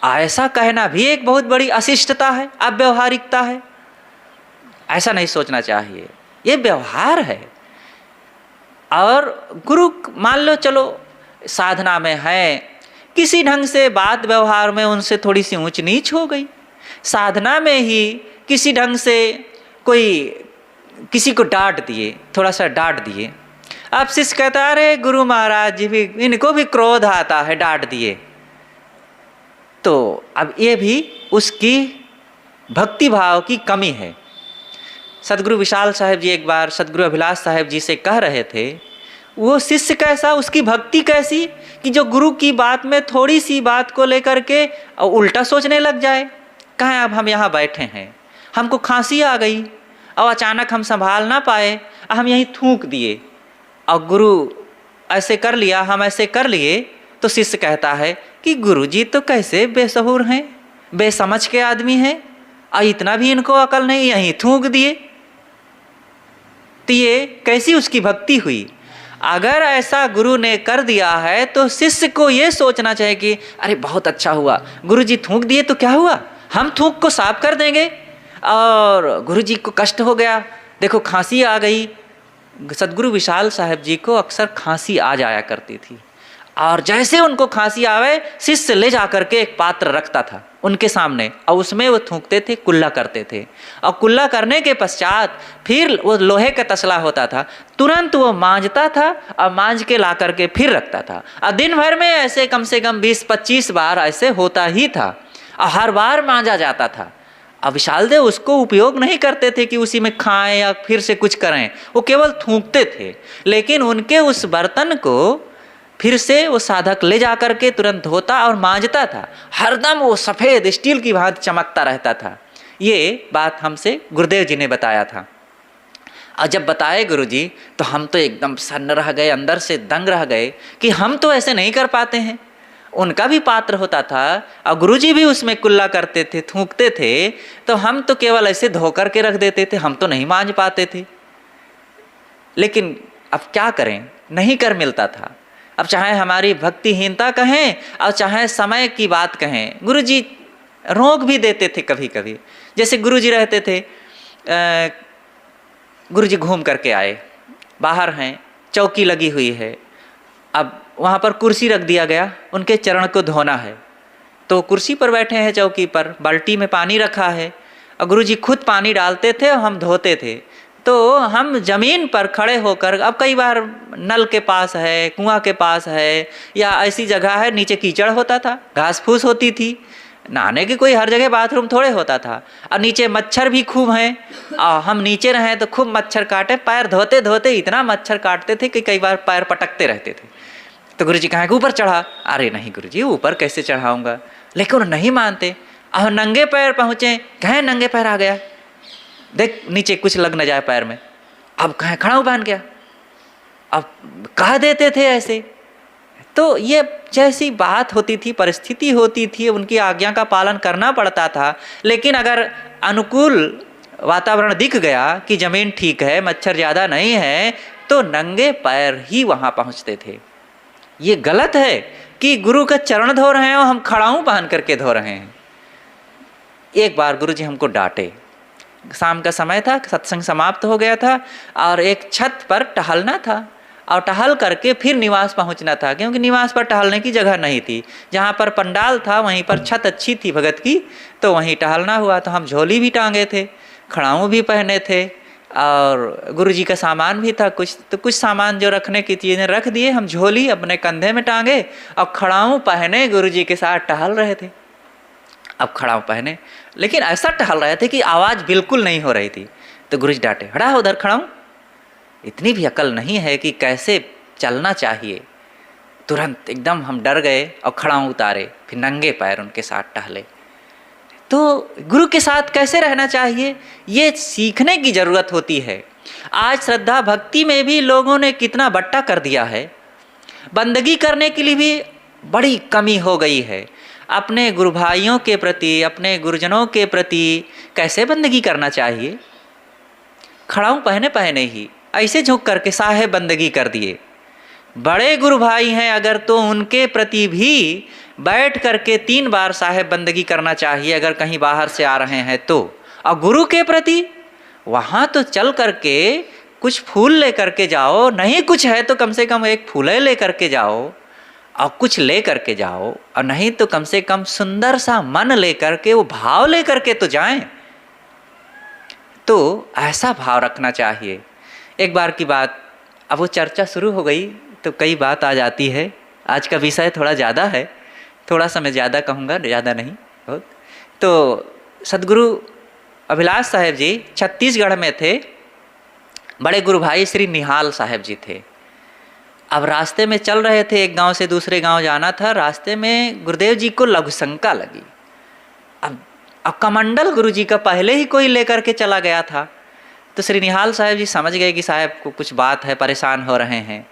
ऐसा कहना भी एक बहुत बड़ी अशिष्टता है, अव्यवहारिकता है। ऐसा नहीं सोचना चाहिए, ये व्यवहार है। और गुरु मान लो चलो साधना में है, किसी ढंग से बात व्यवहार में उनसे थोड़ी सी ऊंच नीच हो गई, साधना में ही किसी ढंग से कोई किसी को डांट दिए, थोड़ा सा डांट दिए, अब शिष्य कहता है अरे गुरु महाराज जी भी, इनको भी क्रोध आता है, डांट दिए, तो अब ये भी उसकी भक्ति भाव की कमी है। सदगुरु विशाल साहेब जी एक बार सदगुरु अभिलाष साहेब जी से कह रहे थे, वो शिष्य कैसा, उसकी भक्ति कैसी कि जो गुरु की बात में थोड़ी सी बात को लेकर के उल्टा सोचने लग जाए। कहें अब हम यहाँ बैठे हैं, हमको खांसी आ गई और अचानक हम संभाल ना पाए, हम यहीं थूक दिए और गुरु ऐसे कर लिया, हम ऐसे कर लिए, तो शिष्य कहता है कि गुरुजी तो कैसे बेसहुर हैं, बेसमझ के आदमी हैं, और इतना भी इनको अकल नहीं, यहीं थूक दिए। तो ये कैसी उसकी भक्ति हुई। अगर ऐसा गुरु ने कर दिया है तो शिष्य को ये सोचना चाहिए कि अरे बहुत अच्छा हुआ, गुरुजी थूक दिए तो क्या हुआ, हम थूक को साफ कर देंगे, और गुरुजी को कष्ट हो गया, देखो खांसी आ गई। सदगुरु विशाल साहेब जी को अक्सर खांसी आ जाया करती थी, और जैसे उनको खांसी आवे शिष्य ले जा करके एक पात्र रखता था उनके सामने, और उसमें वो थूकते थे, कुल्ला करते थे, और कुल्ला करने के पश्चात फिर वो लोहे का तसला होता था, तुरंत वो मांजता था और मांज के ला करके फिर रखता था। और दिन भर में ऐसे कम से कम 20-25 बार ऐसे होता ही था, और हर बार मांजा जाता था। अब विशाल देव उसको उपयोग नहीं करते थे कि उसी में खाएं या फिर से कुछ करें, वो केवल थूकते थे। लेकिन उनके उस बर्तन को फिर से वो साधक ले जा करके तुरंत धोता और मांजता था, हरदम वो सफ़ेद स्टील की भांति चमकता रहता था। ये बात हमसे गुरुदेव जी ने बताया था। और जब बताए गुरुजी तो हम तो एकदम सन्न रह गए, अंदर से दंग रह गए कि हम तो ऐसे नहीं कर पाते हैं। उनका भी पात्र होता था और गुरुजी भी उसमें कुल्ला करते थे, थूकते थे, तो हम तो केवल ऐसे धो करके रख देते थे, हम तो नहीं मांज पाते थे। लेकिन अब क्या करें, नहीं कर मिलता था। अब चाहे हमारी भक्तिहीनता कहें और चाहे समय की बात कहें, गुरुजी रोक भी देते थे कभी कभी। जैसे गुरुजी रहते थे, गुरुजी घूम करके आए, बाहर हैं, चौकी लगी हुई है, अब वहाँ पर कुर्सी रख दिया गया, उनके चरण को धोना है, तो कुर्सी पर बैठे हैं चौकी पर, बाल्टी में पानी रखा है और गुरुजी खुद पानी डालते थे और हम धोते थे। तो हम ज़मीन पर खड़े होकर, अब कई बार नल के पास है, कुआं के पास है, या ऐसी जगह है नीचे कीचड़ होता था, घास फूस होती थी, नहाने की कोई हर जगह बाथरूम थोड़े होता था, और नीचे मच्छर भी खूब हैं, और हम नीचे रहें तो खूब मच्छर काटे, पैर धोते धोते इतना मच्छर काटते थे कि कई बार पैर पटकते रहते थे। तो गुरुजी कहाँ के ऊपर चढ़ा, अरे नहीं गुरुजी ऊपर कैसे चढ़ाऊँगा, लेकिन वो नहीं मानते। और नंगे पैर पहुँचे, कहें नंगे पैर आ गया, देख नीचे कुछ लग न जाए पैर में, अब कहें खड़ाऊ पहन गया, अब कह देते थे ऐसे। तो ये जैसी बात होती थी, परिस्थिति होती थी, उनकी आज्ञा का पालन करना पड़ता था। लेकिन अगर अनुकूल वातावरण दिख गया कि ज़मीन ठीक है, मच्छर ज़्यादा नहीं है, तो नंगे पैर ही वहाँ पहुँचते थे। ये गलत है कि गुरु का चरण धो रहे हैं और हम खड़ाऊँ पहन करके धो रहे हैं। एक बार गुरुजी हमको डांटे, शाम का समय था, सत्संग समाप्त हो गया था और एक छत पर टहलना था और टहल करके फिर निवास पहुंचना था, क्योंकि निवास पर टहलने की जगह नहीं थी। जहाँ पर पंडाल था वहीं पर छत अच्छी थी भगत की, तो वहीं टहलना हुआ। तो हम झोली भी टांगे थे, खड़ाऊँ भी पहने थे और गुरुजी का सामान भी था कुछ, तो कुछ सामान जो रखने की चीज़ें रख दिए, हम झोली अपने कंधे में टांगे और खड़ाऊँ पहने गुरुजी के साथ टहल रहे थे। अब खड़ाऊँ पहने, लेकिन ऐसा टहल रहे थे कि आवाज़ बिल्कुल नहीं हो रही थी। तो गुरुजी डांटे, हटा उधर खड़ाऊँ, इतनी भी अकल नहीं है कि कैसे चलना चाहिए। तुरंत एकदम हम डर गए और खड़ाऊँ उतारे, फिर नंगे पैर उनके साथ टहले। तो गुरु के साथ कैसे रहना चाहिए, ये सीखने की ज़रूरत होती है। आज श्रद्धा भक्ति में भी लोगों ने कितना बट्टा कर दिया है, बंदगी करने के लिए भी बड़ी कमी हो गई है। अपने गुरु भाइयों के प्रति, अपने गुरुजनों के प्रति कैसे बंदगी करना चाहिए, खड़ाऊँ पहने पहने ही ऐसे झुक करके साहेब बंदगी कर दिए। बड़े गुरु भाई हैं अगर, तो उनके प्रति भी बैठ करके 3 बार साहेब बंदगी करना चाहिए अगर कहीं बाहर से आ रहे हैं तो। और गुरु के प्रति वहाँ तो चल करके कुछ फूल ले करके जाओ, नहीं कुछ है तो कम से कम एक फूले ले करके जाओ और कुछ ले करके जाओ, और नहीं तो कम से कम सुंदर सा मन ले करके, वो भाव ले करके तो जाएं। तो ऐसा भाव रखना चाहिए। एक बार की बात, अब वो चर्चा शुरू हो गई तो कई बात आ जाती है। आज का विषय थोड़ा ज़्यादा है, थोड़ा सा मैं ज़्यादा कहूँगा, ज़्यादा नहीं बहुत। तो सदगुरु अभिलाष साहेब जी छत्तीसगढ़ में थे, बड़े गुरु भाई श्री निहाल साहेब जी थे। अब रास्ते में चल रहे थे, एक गांव से दूसरे गांव जाना था, रास्ते में गुरुदेव जी को लघु शंका लगी। अब कमंडल गुरु जी का पहले ही कोई लेकर के चला गया था, तो श्री निहाल साहब जी समझ गए कि साहब को कुछ बात है, परेशान हो रहे हैं।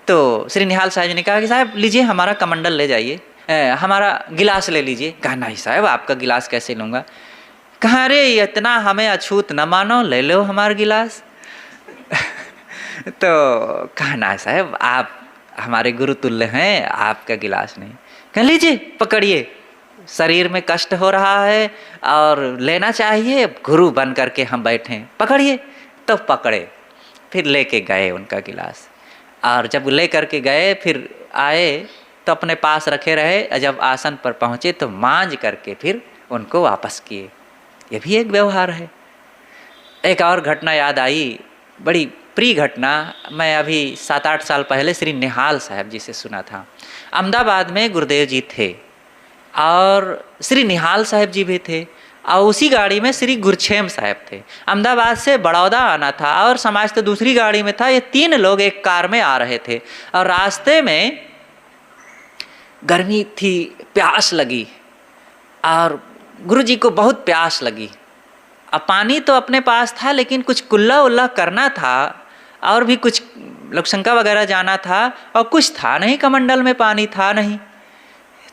तो श्री निहाल साहब जी ने कहा कि साहब लीजिए हमारा कमंडल ले जाइए, हमारा गिलास ले लीजिए। कहा नहीं साहब आपका गिलास कैसे लूँगा। कहा अरे इतना हमें अछूत न मानो, ले लो हमारा गिलास। तो कहा ना साहब आप हमारे गुरु तुल्य हैं, आपका गिलास नहीं। कह लीजिए पकड़िए, शरीर में कष्ट हो रहा है और लेना चाहिए, गुरु बन करके हम बैठे, पकड़िए। तो पकड़े, फिर लेके गए उनका गिलास, और जब ले करके गए फिर आए तो अपने पास रखे रहे। जब आसन पर पहुँचे तो मांझ करके फिर उनको वापस किए। ये भी एक व्यवहार है। एक और घटना याद आई, बड़ी प्रिय घटना। मैं अभी 7-8 साल पहले श्री निहाल साहब जी से सुना था। अहमदाबाद में गुरुदेव जी थे और श्री निहाल साहब जी भी थे और उसी गाड़ी में श्री गुरछेम साहब थे। अहमदाबाद से बड़ौदा आना था और समाज तो दूसरी गाड़ी में था। ये 3 लोग एक कार में आ रहे थे और रास्ते में गर्मी थी, प्यास लगी और गुरुजी को बहुत प्यास लगी। अब पानी तो अपने पास था लेकिन कुछ कुल्ला उल्ला करना था और भी कुछ लोकशंका वगैरह जाना था और कुछ था नहीं, कमंडल में पानी था नहीं।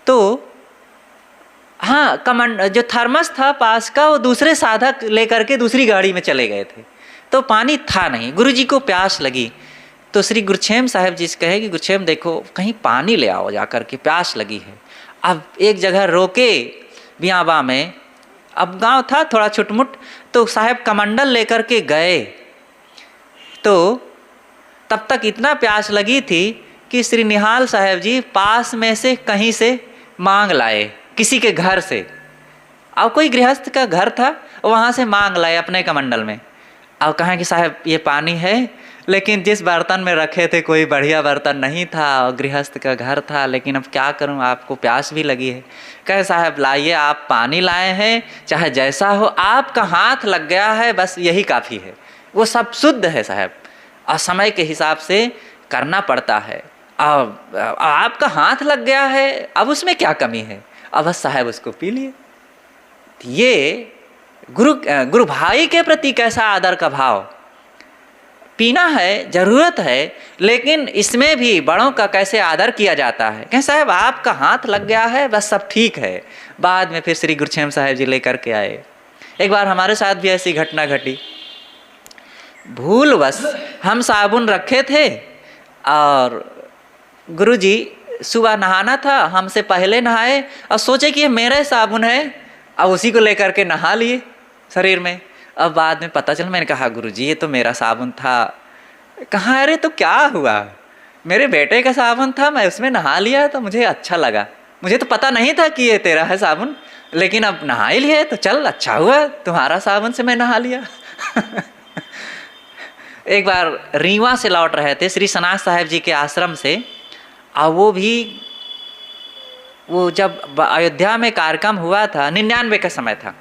तो हाँ, जो थर्मस था पास का वो दूसरे साधक लेकर के दूसरी गाड़ी में चले गए थे, तो पानी था नहीं। गुरुजी को प्यास लगी तो श्री गुरछेम साहब जी से कहे कि गुरछेम देखो कहीं पानी ले आओ जा कर के, प्यास लगी है। अब एक जगह रोके बियाबा में, अब गांव था थोड़ा छुटमुट, तो साहब कमंडल लेकर के गए। तो तब तक इतना प्यास लगी थी कि श्री निहाल साहब जी पास में से कहीं से मांग लाए, किसी के घर से। अब कोई गृहस्थ का घर था, वहाँ से मांग लाए अपने कमंडल में। अब कहा कि साहब ये पानी है, लेकिन जिस बर्तन में रखे थे कोई बढ़िया बर्तन नहीं था और गृहस्थ का घर था, लेकिन अब क्या करूं, आपको प्यास भी लगी है। कहे साहब लाइए, आप पानी लाए हैं, चाहे जैसा हो, आपका हाथ लग गया है, बस यही काफ़ी है। वो सब शुद्ध है साहब, और समय के हिसाब से करना पड़ता है। अब आपका हाथ लग गया है, अब उसमें क्या कमी है, अब बस साहब उसको पी लिए। ये गुरु भाई के प्रति कैसा आदर का भाव। पीना है, ज़रूरत है, लेकिन इसमें भी बड़ों का कैसे आदर किया जाता है। कहें साहब आपका हाथ लग गया है, बस सब ठीक है। बाद में फिर श्री गुरछेम साहब जी लेकर के आए। एक बार हमारे साथ भी ऐसी घटना घटी। भूलवश हम साबुन रखे थे और गुरुजी सुबह नहाना था, हमसे पहले नहाए और सोचे कि ये मेरा साबुन है, अब उसी को लेकर के नहा लिए शरीर में। अब बाद में पता चला, मैंने कहा गुरुजी ये तो मेरा साबुन था। कहा अरे तो क्या हुआ, मेरे बेटे का साबुन था, मैं उसमें नहा लिया तो मुझे अच्छा लगा, मुझे तो पता नहीं था कि ये तेरा है साबुन, लेकिन अब नहा ही लिया तो चल अच्छा हुआ, तुम्हारा साबुन से मैं नहा लिया। एक बार रीवा से लौट रहे थे श्री सनाथ साहब जी के आश्रम से, और वो जब अयोध्या में कार्यक्रम हुआ था 99 का समय था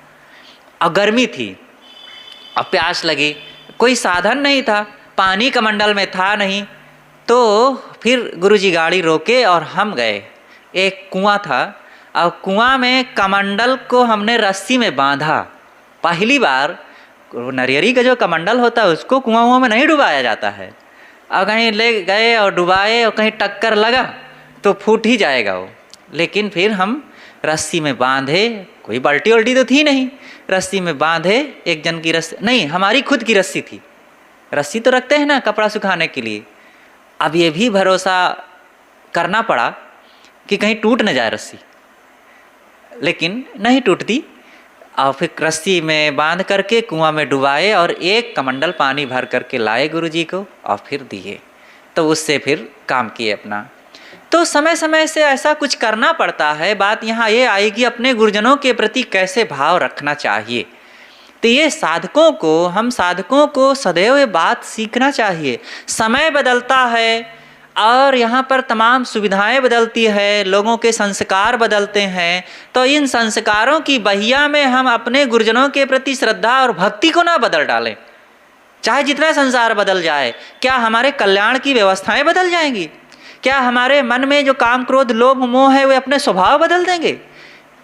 और गर्मी थी, अब प्यास लगी, कोई साधन नहीं था, पानी कमंडल में था नहीं। तो फिर गुरुजी गाड़ी रोके और हम गए। एक कुआं था और कुआं में कमंडल को हमने रस्सी में बांधा। पहली बार नरियरी का जो कमंडल होता है उसको कुआं में नहीं डुबाया जाता है, और कहीं ले गए और डुबाए और कहीं टक्कर लगा तो फूट ही जाएगा वो। लेकिन फिर हम रस्सी में बांधे, कोई बाल्टी उल्टी तो थी नहीं, रस्सी में बांधे, एक जन की रस्सी नहीं, हमारी खुद की रस्सी थी। रस्सी तो रखते हैं ना कपड़ा सुखाने के लिए। अब ये भी भरोसा करना पड़ा कि कहीं टूट न जाए रस्सी, लेकिन नहीं टूटती। और फिर रस्सी में बांध करके कुआं में डुबाए और एक कमंडल पानी भर करके लाए गुरुजी को और फिर दिए, तो उससे फिर काम किए अपना। तो समय समय से ऐसा कुछ करना पड़ता है। बात यहाँ ये आई कि अपने गुरुजनों के प्रति कैसे भाव रखना चाहिए। तो ये हम साधकों को सदैव ये बात सीखना चाहिए। समय बदलता है और यहाँ पर तमाम सुविधाएं बदलती है, लोगों के संस्कार बदलते हैं, तो इन संस्कारों की बहिया में हम अपने गुरुजनों के प्रति श्रद्धा और भक्ति को ना बदल डालें। चाहे जितना संसार बदल जाए, क्या हमारे कल्याण की व्यवस्थाएं बदल जाएंगी? क्या हमारे मन में जो काम क्रोध लोभ मोह है वे अपने स्वभाव बदल देंगे?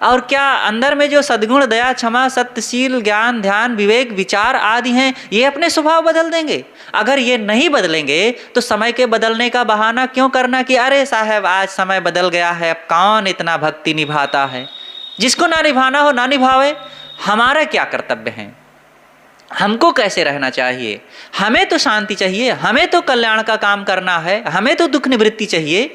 और क्या अंदर में जो सद्गुण दया क्षमा सत्यशील ज्ञान ध्यान विवेक विचार आदि हैं ये अपने स्वभाव बदल देंगे? अगर ये नहीं बदलेंगे तो समय के बदलने का बहाना क्यों करना कि अरे साहब आज समय बदल गया है, अब कौन इतना भक्ति निभाता है। जिसको ना निभाना हो ना निभावे, हमारा क्या कर्तव्य है, हमको कैसे रहना चाहिए। हमें तो शांति चाहिए, हमें तो कल्याण का काम करना है, हमें तो दुख निवृत्ति चाहिए।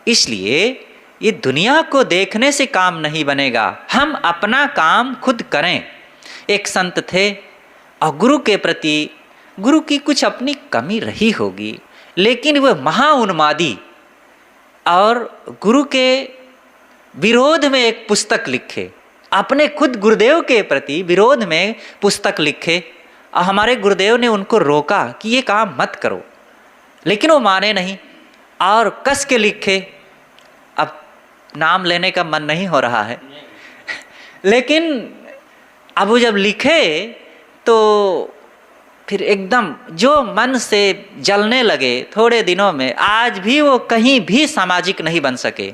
इसलिए ये दुनिया को देखने से काम नहीं बनेगा, हम अपना काम खुद करें। एक संत थे और गुरु के प्रति गुरु की कुछ अपनी कमी रही होगी, लेकिन वह महाउन्मादी और गुरु के विरोध में एक पुस्तक लिखे, अपने खुद गुरुदेव के प्रति विरोध में पुस्तक लिखे। और हमारे गुरुदेव ने उनको रोका कि ये काम मत करो, लेकिन वो माने नहीं और कस के लिखे। अब नाम लेने का मन नहीं हो रहा है, लेकिन अब वो जब लिखे तो फिर एकदम जो मन से जलने लगे थोड़े दिनों में, आज भी वो कहीं भी सामाजिक नहीं बन सके,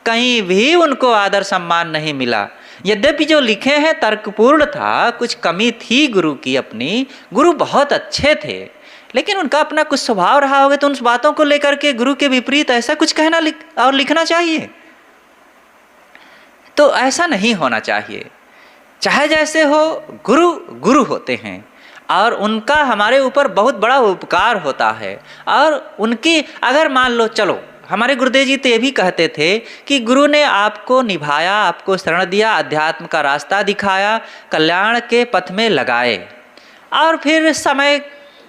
कहीं भी उनको आदर सम्मान नहीं मिला। यद्यपि जो लिखे हैं तर्कपूर्ण था, कुछ कमी थी गुरु की अपनी, गुरु बहुत अच्छे थे, लेकिन उनका अपना कुछ स्वभाव रहा होगा, तो उन बातों को लेकर के गुरु के विपरीत ऐसा कुछ कहना और लिखना चाहिए? तो ऐसा नहीं होना चाहिए। चाहे जैसे हो, गुरु गुरु होते हैं और उनका हमारे ऊपर बहुत बड़ा उपकार होता है। और उनकी अगर मान लो, चलो हमारे गुरुदेव जी तो ये भी कहते थे कि गुरु ने आपको निभाया, आपको शरण दिया, अध्यात्म का रास्ता दिखाया, कल्याण के पथ में लगाए, और फिर समय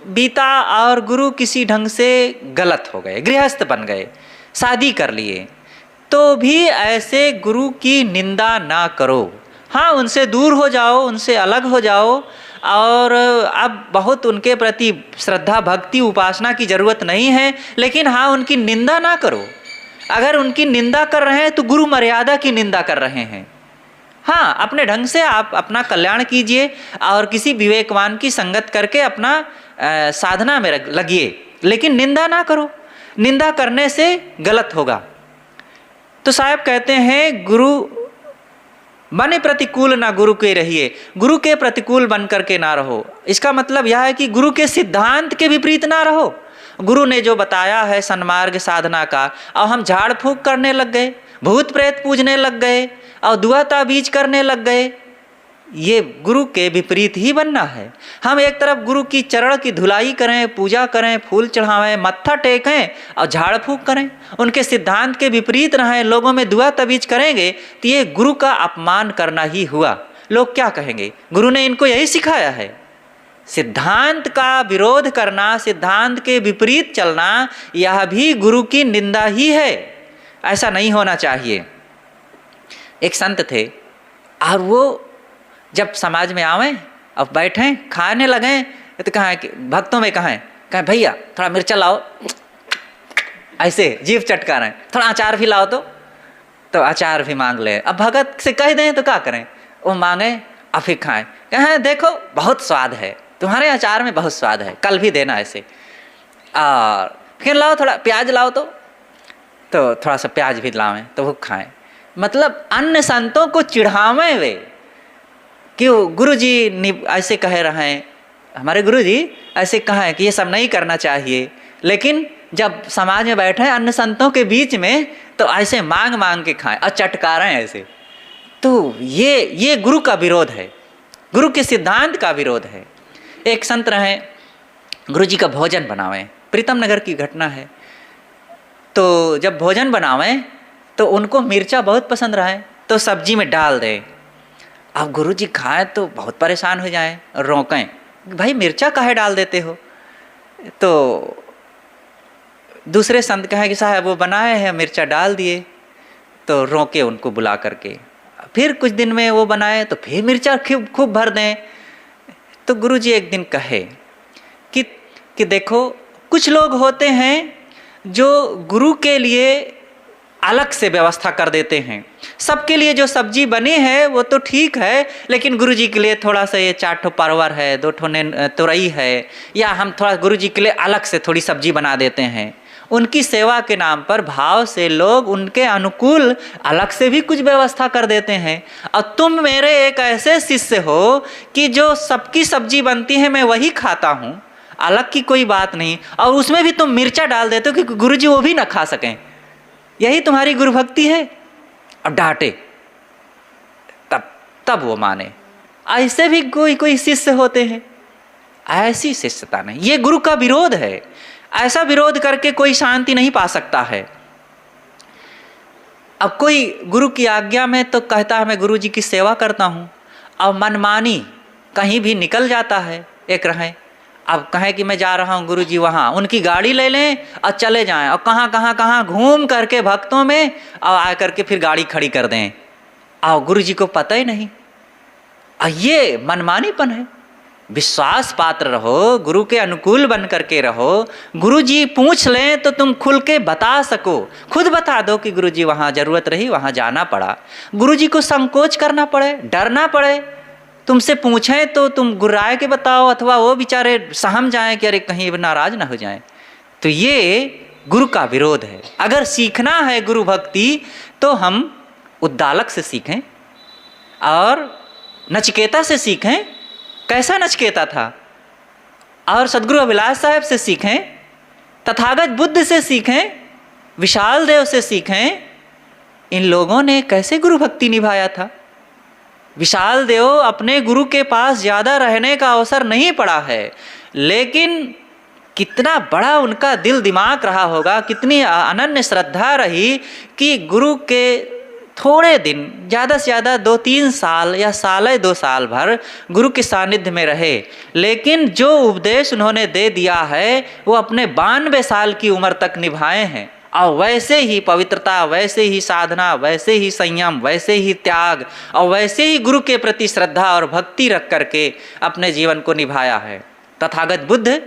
बीता और गुरु किसी ढंग से गलत हो गए, गृहस्थ बन गए, शादी कर लिए, तो भी ऐसे गुरु की निंदा ना करो। हाँ, उनसे दूर हो जाओ, उनसे अलग हो जाओ, और अब बहुत उनके प्रति श्रद्धा भक्ति उपासना की ज़रूरत नहीं है, लेकिन हाँ, उनकी निंदा ना करो। अगर उनकी निंदा कर रहे हैं तो गुरु मर्यादा की निंदा कर रहे हैं। हाँ, अपने ढंग से आप अपना कल्याण कीजिए और किसी विवेकवान की संगत करके अपना साधना में लगिए, लेकिन निंदा ना करो। निंदा करने से गलत होगा। तो साहब कहते हैं, गुरु बने प्रतिकूल ना गुरु के रहिए, गुरु के प्रतिकूल बन करके ना रहो। इसका मतलब यह है कि गुरु के सिद्धांत के विपरीत ना रहो। गुरु ने जो बताया है सन्मार्ग साधना का, और हम झाड़ फूंक करने लग गए, भूत प्रेत पूजने लग गए और दुआ ताबीज करने लग गए, ये गुरु के विपरीत ही बनना है। हम एक तरफ गुरु की चरण की धुलाई करें, पूजा करें, फूल चढ़ावें, मत्था टेकें और झाड़ फूंक करें, उनके सिद्धांत के विपरीत रहें, लोगों में दुआ तबीज करेंगे, तो ये गुरु का अपमान करना ही हुआ। लोग क्या कहेंगे? गुरु ने इनको यही सिखाया है। सिद्धांत का विरोध करना, सिद्धांत के विपरीत चलना, यह भी गुरु की निंदा ही है। ऐसा नहीं होना चाहिए। एक संत थे और वो जब समाज में आवें अब बैठें खाने लगें तो कहाँ कि भक्तों में कहें भैया थोड़ा मिर्चा लाओ, ऐसे जीभ चटका रहे, थोड़ा अचार भी लाओ, तो अचार भी मांग ले। अब भगत से कह दें तो क्या करें? वो मांगे और फिर खाएं, कहें देखो बहुत स्वाद है, तुम्हारे अचार में बहुत स्वाद है, कल भी देना ऐसे, और फिर लाओ थोड़ा प्याज लाओ, तो थोड़ा सा प्याज भी लावें तो वो खाएं। मतलब अन्य संतों को चिढ़ावें वे, क्यों गुरु जी ऐसे कह रहे हैं, हमारे गुरु जी ऐसे कहें कि ये सब नहीं करना चाहिए, लेकिन जब समाज में बैठे हैं अन्य संतों के बीच में तो ऐसे मांग मांग के खाएं और चटकारें ऐसे, तो ये गुरु का विरोध है, गुरु के सिद्धांत का विरोध है। एक संत रहे, गुरु जी का भोजन बनावें, प्रीतम नगर की घटना है। तो जब भोजन बनावें तो उनको मिर्चा बहुत पसंद रहे, तो सब्जी में डाल दें। अब गुरु जी खाएं तो बहुत परेशान हो जाएं, रोकें, भाई मिर्चा काहे डाल देते हो? तो दूसरे संत कहें कि साहब वो बनाए हैं, मिर्चा डाल दिए, तो रोके उनको बुला करके। फिर कुछ दिन में वो बनाए तो फिर मिर्चा खूब भर दें। तो गुरु जी एक दिन कहे कि देखो, कुछ लोग होते हैं जो गुरु के लिए अलग से व्यवस्था कर देते हैं। सबके लिए जो सब्जी बनी है वो तो ठीक है, लेकिन गुरु जी के लिए थोड़ा सा ये 4 ठो परवर है, 2 ठो तुरई है, या हम थोड़ा गुरु जी के लिए अलग से थोड़ी सब्जी बना देते हैं। उनकी सेवा के नाम पर भाव से लोग उनके अनुकूल अलग से भी कुछ व्यवस्था कर देते हैं। और तुम मेरे एक ऐसे शिष्य हो कि जो सबकी सब्जी बनती है मैं वही खाता हूँ, अलग की कोई बात नहीं, और उसमें भी तुम मिर्चा डाल देते हो कि गुरु जी वो भी ना खा सकें, यही तुम्हारी गुरु भक्ति है? अब डांटे, तब वो माने। ऐसे भी कोई शिष्य होते हैं, ऐसी शिष्यता नहीं, ये गुरु का विरोध है। ऐसा विरोध करके कोई शांति नहीं पा सकता है। अब कोई गुरु की आज्ञा में तो कहता है मैं गुरु जी की सेवा करता हूँ, अब मनमानी कहीं भी निकल जाता है। एक रहे, अब कहें कि मैं जा रहा हूँ गुरु जी वहाँ, उनकी गाड़ी ले लें और चले जाएं, और कहाँ घूम करके भक्तों में और आ करके फिर गाड़ी खड़ी कर दें, और गुरु जी को पता ही नहीं। ये मनमानीपन है। विश्वास पात्र रहो, गुरु के अनुकूल बन करके रहो। गुरु जी पूछ लें तो तुम खुल के बता सको, खुद बता दो कि गुरु जी वहाँ ज़रूरत रही, वहाँ जाना पड़ा। गुरु जी को संकोच करना पड़े, डरना पड़े, तुमसे पूछें तो तुम गुर्राए के बताओ, अथवा वो बेचारे सहम जाएं कि अरे कहीं नाराज ना हो जाएं। तो ये गुरु का विरोध है। अगर सीखना है गुरु भक्ति तो हम उद्दालक से सीखें और नचिकेता से सीखें, कैसा नचिकेता था, और सदगुरु अभिलाष साहब से सीखें, तथागत बुद्ध से सीखें, विशाल देव से सीखें। इन लोगों ने कैसे गुरु भक्ति निभाया था। विशाल देव अपने गुरु के पास ज़्यादा रहने का अवसर नहीं पड़ा है, लेकिन कितना बड़ा उनका दिल दिमाग रहा होगा, कितनी अनन्य श्रद्धा रही कि गुरु के थोड़े दिन, ज़्यादा से ज़्यादा 2-3 साल या साल 2 साल भर गुरु के सानिध्य में रहे, लेकिन जो उपदेश उन्होंने दे दिया है वो अपने 92 साल की उम्र तक निभाए हैं। और वैसे ही पवित्रता, वैसे ही साधना, वैसे ही संयम, वैसे ही त्याग और वैसे ही गुरु के प्रति श्रद्धा और भक्ति रख करके अपने जीवन को निभाया है। तथागत बुद्ध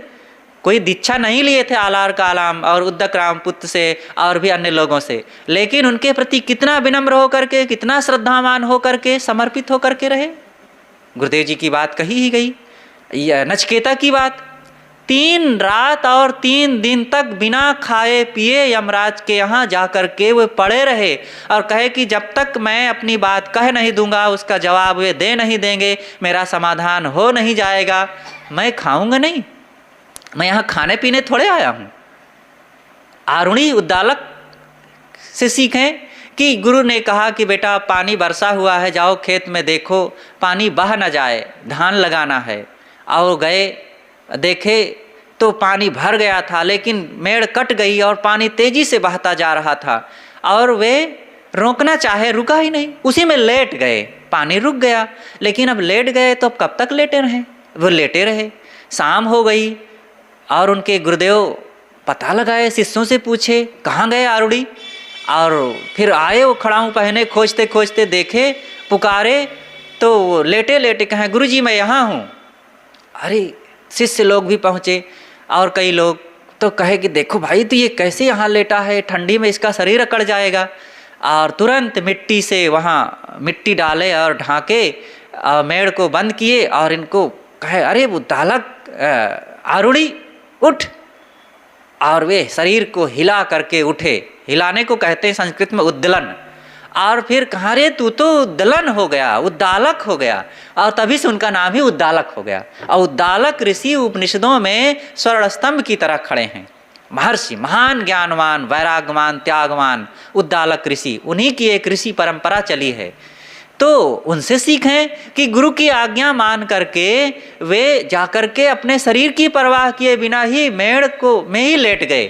कोई दीक्षा नहीं लिए थे आलार कालाम और उद्दक राम पुत्र से और भी अन्य लोगों से, लेकिन उनके प्रति कितना विनम्र होकर के, कितना श्रद्धावान होकर के, समर्पित होकर के रहे। गुरुदेव जी की बात कही ही गई। नचिकेता की बात, 3 रात और 3 दिन तक बिना खाए पिए यमराज के यहाँ जाकर के वे पड़े रहे और कहे कि जब तक मैं अपनी बात कह नहीं दूंगा, उसका जवाब वे दे नहीं देंगे, मेरा समाधान हो नहीं जाएगा, मैं खाऊंगा नहीं। मैं यहाँ खाने पीने थोड़े आया हूँ। आरुणी उद्दालक से सीखें कि गुरु ने कहा कि बेटा पानी बरसा हुआ है, जाओ खेत में देखो पानी बह न जाए, धान लगाना है। और गए, देखे तो पानी भर गया था, लेकिन मेड़ कट गई और पानी तेजी से बहता जा रहा था और वे रोकना चाहे, रुका ही नहीं, उसी में लेट गए। पानी रुक गया, लेकिन अब लेट गए तो अब कब तक लेटे रहें। वो लेटे रहे। शाम हो गई और उनके गुरुदेव पता लगाए, शिष्यों से पूछे कहाँ गए आरुड़ी, और फिर आए वो खड़ाऊँ पहने, खोजते खोजते देखे, पुकारे तो लेटे लेटे कहें गुरुजी मैं यहाँ हूँ। अरे शिष्य लोग भी पहुँचे और कई लोग तो कहे कि देखो भाई तो ये कैसे यहाँ लेटा है, ठंडी में इसका शरीर अकड़ जाएगा। और तुरंत मिट्टी से वहाँ मिट्टी डाले और ढाके मेड़ को बंद किए और इनको कहे अरे वो उद्दालक आरुड़ी उठ। और वे शरीर को हिला करके उठे। हिलाने को कहते हैं संस्कृत में उद्दलन। और फिर कहा रे तू तो उद्दलन हो गया, उद्दालक हो गया, और तभी से उनका नाम ही उद्दालक हो गया। और उद्दालक ऋषि उपनिषदों में स्वर्ण स्तंभ की तरह खड़े हैं। महर्षि, महान ज्ञानवान, वैराग्यवान, त्यागवान उद्दालक ऋषि, उन्हीं की एक ऋषि परंपरा चली है। तो उनसे सीखें कि गुरु की आज्ञा मान करके वे जाकर के अपने शरीर की परवाह किए बिना ही मेड़ को में ही लेट गए।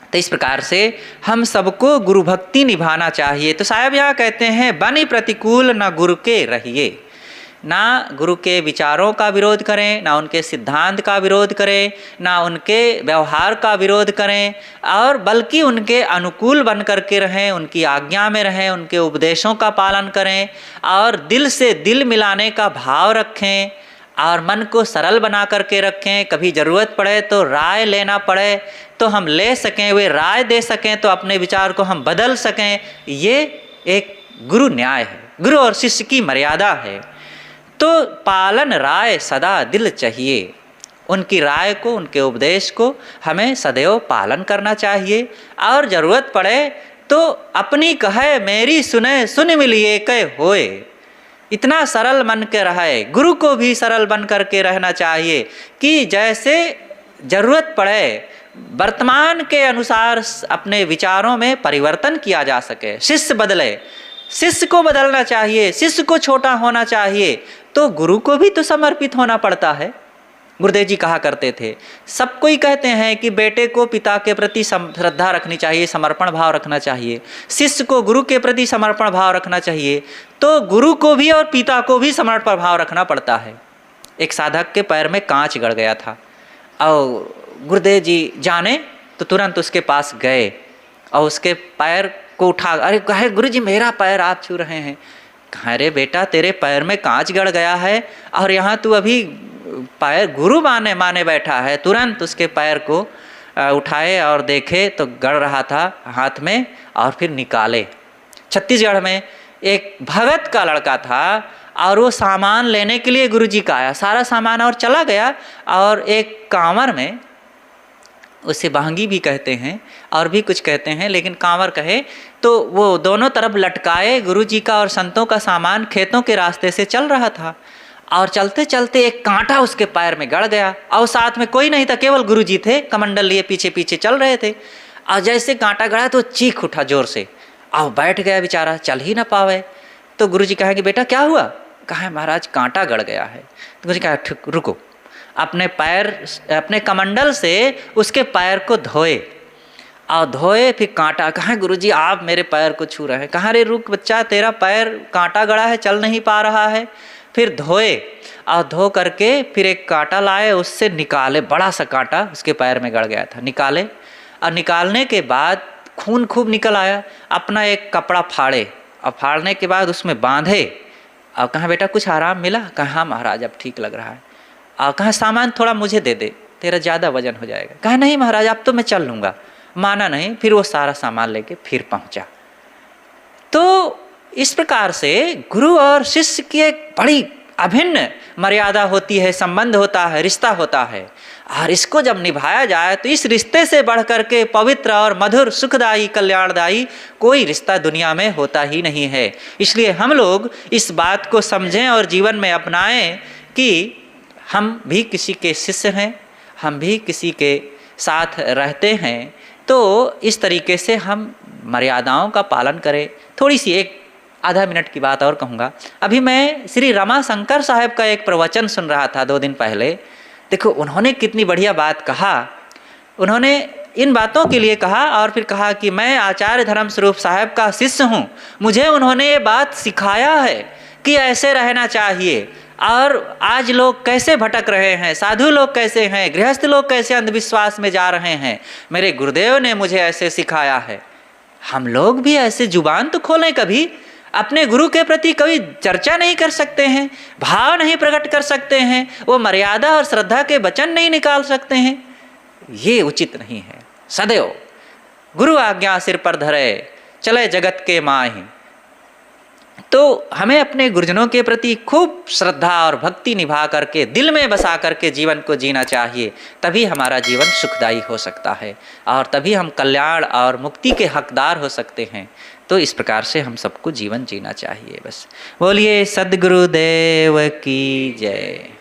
तो इस प्रकार से हम सबको गुरु भक्ति निभाना चाहिए। तो साहब यहाँ कहते हैं बनी प्रतिकूल न गुरु के रहिए, ना गुरु के विचारों का विरोध करें, ना उनके सिद्धांत का विरोध करें, ना उनके व्यवहार का विरोध करें, और बल्कि उनके अनुकूल बन करके रहें, उनकी आज्ञा में रहें, उनके उपदेशों का पालन करें और दिल से दिल मिलाने का भाव रखें और मन को सरल बना करके रखें। कभी ज़रूरत पड़े तो राय लेना पड़े तो हम ले सकें, वे राय दे सकें तो अपने विचार को हम बदल सकें। ये एक गुरु न्याय है, गुरु और शिष्य की मर्यादा है। तो पालन राय सदा दिल चाहिए। उनकी राय को, उनके उपदेश को हमें सदैव पालन करना चाहिए। और ज़रूरत पड़े तो अपनी कहे मेरी सुने सुन मिलिए कै होए। इतना सरल मन के रहे। गुरु को भी सरल बन करके रहना चाहिए कि जैसे ज़रूरत पड़े वर्तमान के अनुसार अपने विचारों में परिवर्तन किया जा सके। शिष्य बदले, शिष्य को बदलना चाहिए, शिष्य को छोटा होना चाहिए, तो गुरु को भी तो समर्पित होना पड़ता है। गुरुदेव जी कहा करते थे, सब कोई कहते हैं कि बेटे को पिता के प्रति श्रद्धा रखनी चाहिए, समर्पण भाव रखना चाहिए, शिष्य को गुरु के प्रति समर्पण भाव रखना चाहिए, तो गुरु को भी और पिता को भी समर्पण भाव रखना पड़ता है। एक साधक के पैर में कांच गड़ गया था और गुरुदेव जी जाने तो तुरंत उसके पास गए और उसके पैर को उठा, अरे कहे गुरु जी मेरा पैर आप छू रहे हैं। कहा अरे बेटा तेरे पैर में कांच गड़ गया है और यहाँ तू अभी पैर गुरु माने बैठा है। तुरंत उसके पैर को उठाए और देखे तो गड़ रहा था हाथ में और फिर निकाले। छत्तीसगढ़ में एक भगत का लड़का था और वो सामान लेने के लिए गुरुजी का आया, सारा सामान और चला गया। और एक कांवर में, उसे बहंगी भी कहते हैं और भी कुछ कहते हैं, लेकिन कांवर कहे तो वो दोनों तरफ लटकाए गुरुजी का और संतों का सामान खेतों के रास्ते से चल रहा था। और चलते चलते एक कांटा उसके पैर में गड़ गया, और साथ में कोई नहीं था, केवल गुरुजी थे, कमंडल लिए पीछे पीछे चल रहे थे। और जैसे कांटा गड़ा तो चीख उठा जोर से, और बैठ गया बेचारा, चल ही ना पावे। तो गुरुजी कहेंगे बेटा क्या हुआ? कहा महाराज कांटा गड़ गया है। तो गुरुजी कहा ठीक रुको, अपने पैर, अपने कमंडल से उसके पैर को धोए, और धोए फिर कांटा। कहा गुरुजी आप मेरे पैर को छू रहे हैं। कहा रे रुक बच्चा, तेरा पैर कांटा गड़ा है, चल नहीं पा रहा है। फिर धोए, और धो करके फिर एक कांटा लाए, उससे निकाले, बड़ा सा कांटा उसके पैर में गड़ गया था, निकाले। और निकालने के बाद खून खूब निकल आया। अपना एक कपड़ा फाड़े, और फाड़ने के बाद उसमें बांधे। और कहा बेटा कुछ आराम मिला? कहा हाँ महाराज अब ठीक लग रहा है। और कहा सामान थोड़ा मुझे दे दे, तेरा ज़्यादा वजन हो जाएगा। कहा नहीं महाराज अब तो मैं चल लूँगा। माना नहीं, फिर वो सारा सामान लेके फिर पहुँचा। तो इस प्रकार से गुरु और शिष्य की एक बड़ी अभिन्न मर्यादा होती है, संबंध होता है, रिश्ता होता है। और इसको जब निभाया जाए तो इस रिश्ते से बढ़ करके पवित्र और मधुर, सुखदायी, कल्याणदायी कोई रिश्ता दुनिया में होता ही नहीं है। इसलिए हम लोग इस बात को समझें और जीवन में अपनाएं कि हम भी किसी के शिष्य हैं, हम भी किसी के साथ रहते हैं। तो इस तरीके से हम मर्यादाओं का पालन करें। थोड़ी सी एक आधा मिनट की बात और कहूँगा। अभी मैं श्री रमाशंकर साहब का एक प्रवचन सुन रहा था 2 दिन पहले। देखो उन्होंने कितनी बढ़िया बात कहा। उन्होंने इन बातों के लिए कहा और फिर कहा कि मैं आचार्य धर्म स्वरूप साहब का शिष्य हूँ, मुझे उन्होंने ये बात सिखाया है कि ऐसे रहना चाहिए। और आज लोग कैसे भटक रहे हैं, साधु लोग कैसे हैं, गृहस्थ लोग कैसे अंधविश्वास में जा रहे हैं, मेरे गुरुदेव ने मुझे ऐसे सिखाया है। हम लोग भी ऐसे जुबान तो खोलें, कभी अपने गुरु के प्रति कभी चर्चा नहीं कर सकते हैं, भाव नहीं प्रकट कर सकते हैं, वो मर्यादा और श्रद्धा के वचन नहीं निकाल सकते हैं। ये उचित नहीं है। सदैव गुरु आज्ञा सिर पर धरे, चले जगत के माही। तो हमें अपने गुरुजनों के प्रति खूब श्रद्धा और भक्ति निभा करके, दिल में बसा करके जीवन को जीना चाहिए। तभी हमारा जीवन सुखदायी हो सकता है और तभी हम कल्याण और मुक्ति के हकदार हो सकते हैं। तो इस प्रकार से हम सबको जीवन जीना चाहिए। बस बोलिए सद्गुरुदेव की जय।